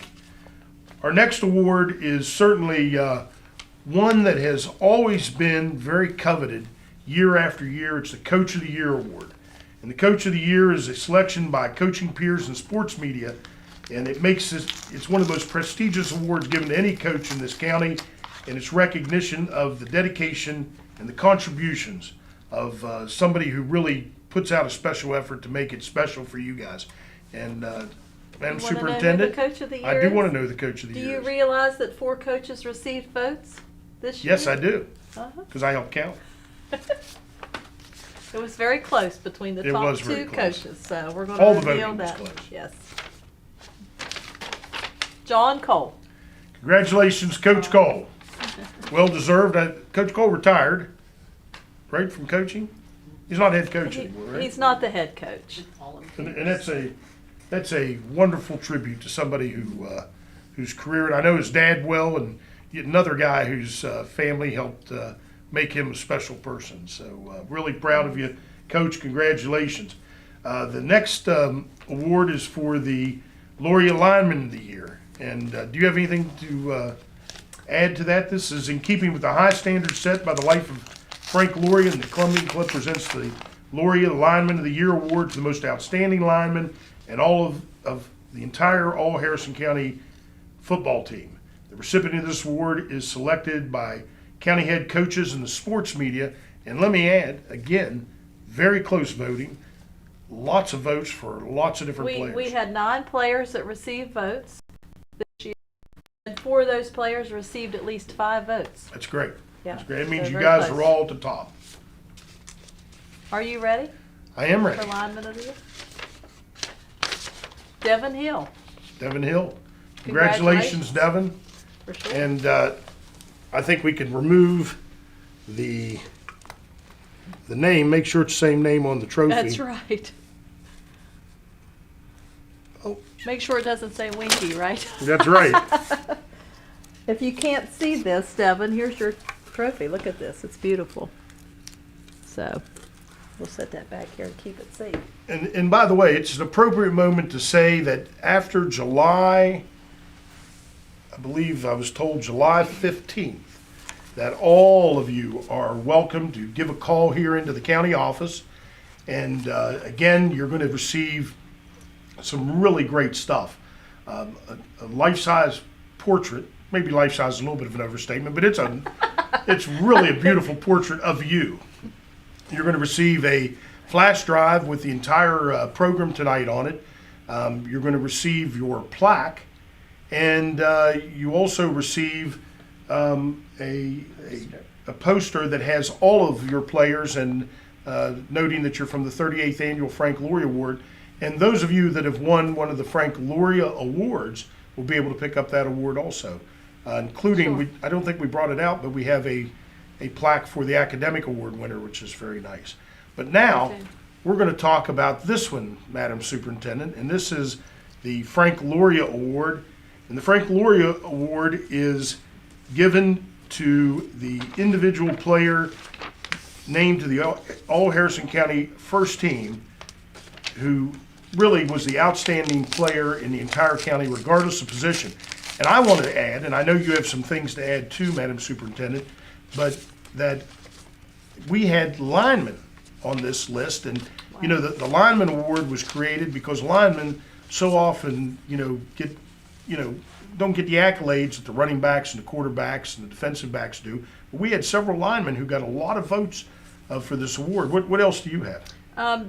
S1: Our next award is certainly one that has always been very coveted year after year. It's the Coach of the Year award. And the Coach of the Year is a selection by coaching peers and sports media, and it's one of the most prestigious awards given to any coach in this county, and it's recognition of the dedication and the contributions of somebody who really puts out a special effort to make it special for you guys. And Madam Superintendent,
S3: Coach of the Year
S1: I do want to know the Coach of the Year.
S3: Do you realize that 4 coaches received votes this year?
S1: Yes, I do, because I helped count.
S3: It was very close between the
S1: It
S3: top
S1: was
S3: 2
S1: very close.
S3: coaches, so we're going
S1: All
S3: to
S1: the
S3: reveal
S1: voting was
S3: that.
S1: close.
S3: Yes. John Cole.
S1: Congratulations, Coach Cole. Well deserved. Coach Cole retired, right, from coaching? He's not head coach anymore, right?
S3: He's not the head coach.
S1: And that's a wonderful tribute to somebody whose career, and I know his dad well, and yet another guy whose family helped make him a special person. So really proud of you, Coach. Congratulations. The next award is for the Loria Lineman of the Year. And do you have anything to add to that? This is in keeping with the high standards set by the life of Frank Loria, and the Columbian Club presents the Loria Lineman of the Year award to the most outstanding lineman and all of the entire All Harrison County football team. The recipient of this award is selected by county head coaches and the sports media. And let me add, again, very close voting, lots of votes for lots of different players.
S3: We had 9 players that received votes this year, and 4 of those players received at least 5 votes.
S1: That's great.
S3: Yeah,
S1: That's great. It means
S3: so
S1: you
S3: very
S1: guys
S3: close.
S1: are all at the top.
S3: Are you ready
S1: I am ready.
S3: for Lineman of the Year? Devin Hill,
S1: Devin Hill. Congratulations, Devin.
S3: for sure.
S1: And I think we can remove the name, make sure it's the same name on the trophy.
S3: That's right.
S1: Oh.
S3: Make sure it doesn't say Winky, right?
S1: That's right.
S3: If you can't see this, Devin, here's your trophy. Look at this. It's beautiful. So we'll set that back here and keep it safe.
S1: And by the way, it's an appropriate moment to say that after July, I believe I was told July 15th, that all of you are welcome to give a call here into the county office. And again, you're going to receive some really great stuff. A life-size portrait, maybe life-size is a little bit of an overstatement, but it's really a beautiful portrait of you. You're going to receive a flash drive with the entire program tonight on it. You're going to receive your plaque, and you also receive a poster that has all of your players and noting that you're from the 38th Annual Frank Loria Award. And those of you that have won one of the Frank Loria Awards will be able to pick up that award also, including, I don't think we brought it out, but we have a plaque for the academic award winner, which is very nice. But now we're going to talk about this one, Madam Superintendent, and this is the Frank Loria Award. And the Frank Loria Award is given to the individual player named to the All Harrison County first team who really was the outstanding player in the entire county, regardless of position. And I want to add, and I know you have some things to add too, Madam Superintendent, but that we had linemen on this list. And, you know, the lineman award was created because linemen so often, don't get the accolades that the running backs and the quarterbacks and the defensive backs do. But we had several linemen who got a lot of votes for this award. What else do you have?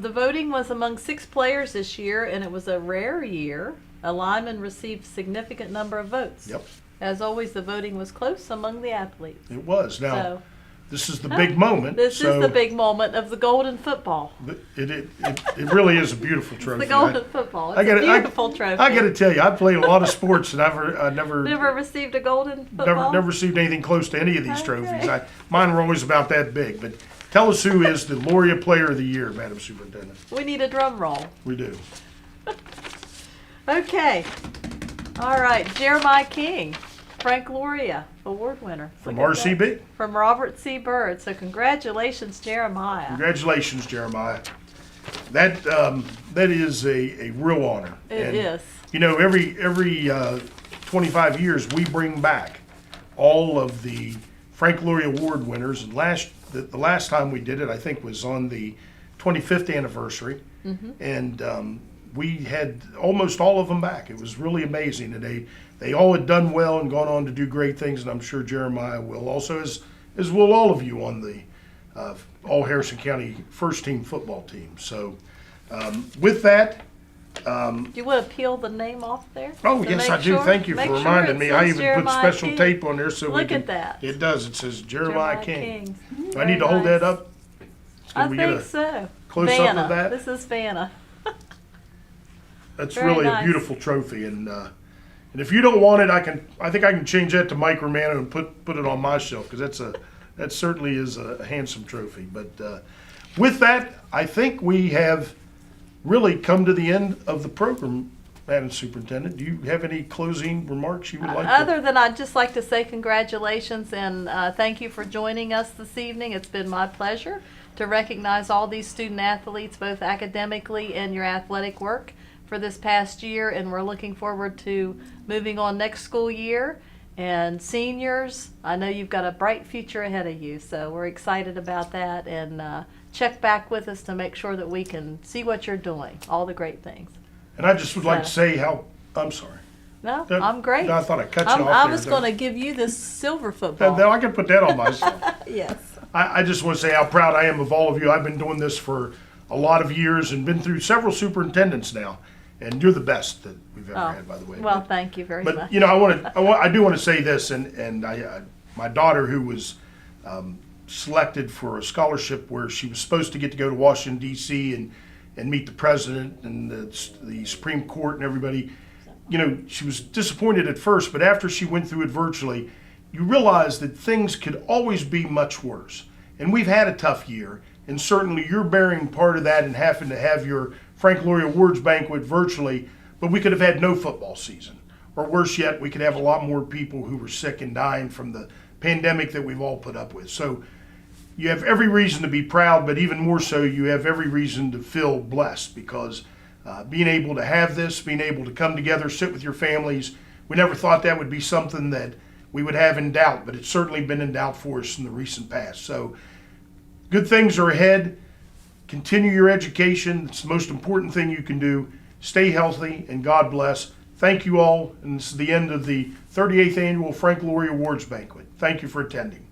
S3: The voting was among 6 players this year, and it was a rare year. A lineman received significant number of votes.
S1: Yep.
S3: As always, the voting was close among the athletes.
S1: It was. Now,
S3: So,
S1: this is the big moment.
S3: This is the big moment of the golden football.
S1: It really is a beautiful trophy.
S3: It's the golden football. It's a beautiful trophy.
S1: I got to tell you, I played a lot of sports, and I never
S3: received a golden football.
S1: never received anything close to any of these trophies. Mine were always about that big. But tell us who is the Loria Player of the Year, Madam Superintendent.
S3: We need a drum roll.
S1: We do.
S3: Okay. All right. Jeremiah King, Frank Loria Award winner.
S1: From
S3: Look at
S1: RCB.
S3: that. From Robert C. Byrd. So congratulations, Jeremiah.
S1: Congratulations, Jeremiah. That is a real honor.
S3: It is.
S1: You know, every 25 years we bring back all of the Frank Loria Award winners. And the last time we did it, I think, was on the 25th anniversary. Mm-hmm. And we had almost all of them back. It was really amazing. And they all had done well and gone on to do great things. And I'm sure Jeremiah will also, as will all of you on the All Harrison County first team football team. So with that.
S3: Do you want to peel the name off there?
S1: Oh, yes, I do. Thank you for reminding me. I even put special tape on there so we can.
S3: Look at that.
S1: It does. It says Jeremiah King. Do I need to
S3: Very
S1: hold that
S3: nice.
S1: up?
S3: I think so.
S1: Close up of that?
S3: This is Vanna.
S1: That's
S3: Very
S1: really
S3: nice.
S1: a beautiful trophy, and if you don't want it, I think I can change that to Mike Romano and put it on my shelf because that certainly is a handsome trophy. But with that, I think we have really come to the end of the program, Madam Superintendent. Do you have any closing remarks you would like?
S3: Other than I'd just like to say congratulations and thank you for joining us this evening. It's been my pleasure to recognize all these student athletes, both academically and your athletic work for this past year, and we're looking forward to moving on next school year. And seniors, I know you've got a bright future ahead of you, so we're excited about that, and check back with us to make sure that we can see what you're doing, all the great things.
S1: And I just would like to say I'm sorry.
S3: No, I'm great.
S1: No, I thought I cut you off
S3: I
S1: there.
S3: was going to give you this silver football.
S1: I can put that on myself.
S3: Yes.
S1: I just want to say how proud I am of all of you. I've been doing this for a lot of years and been through several superintendents now, and you're the best that we've ever had, by the way.
S3: Well, thank you very much.
S1: But you know, I do want to say this, and my daughter, who was selected for a scholarship where she was supposed to get to go to Washington D.C. and meet the president and the Supreme Court and everybody. You know, she was disappointed at first, but after she went through it virtually, you realize that things could always be much worse. And we've had a tough year, and certainly you're bearing part of that and having to have your Frank Loria Awards banquet virtually, but we could have had no football season. Or worse yet, we could have a lot more people who were sick and dying from the pandemic that we've all put up with. So you have every reason to be proud, but even more so, you have every reason to feel blessed because being able to have this, being able to come together, sit with your families, we never thought that would be something that we would have in doubt, but it's certainly been in doubt for us in the recent past. So good things are ahead. Continue your education. It's the most important thing you can do. Stay healthy, and God bless. Thank you all, and this is the end of the 38th Annual Frank Loria Awards Banquet. Thank you for attending.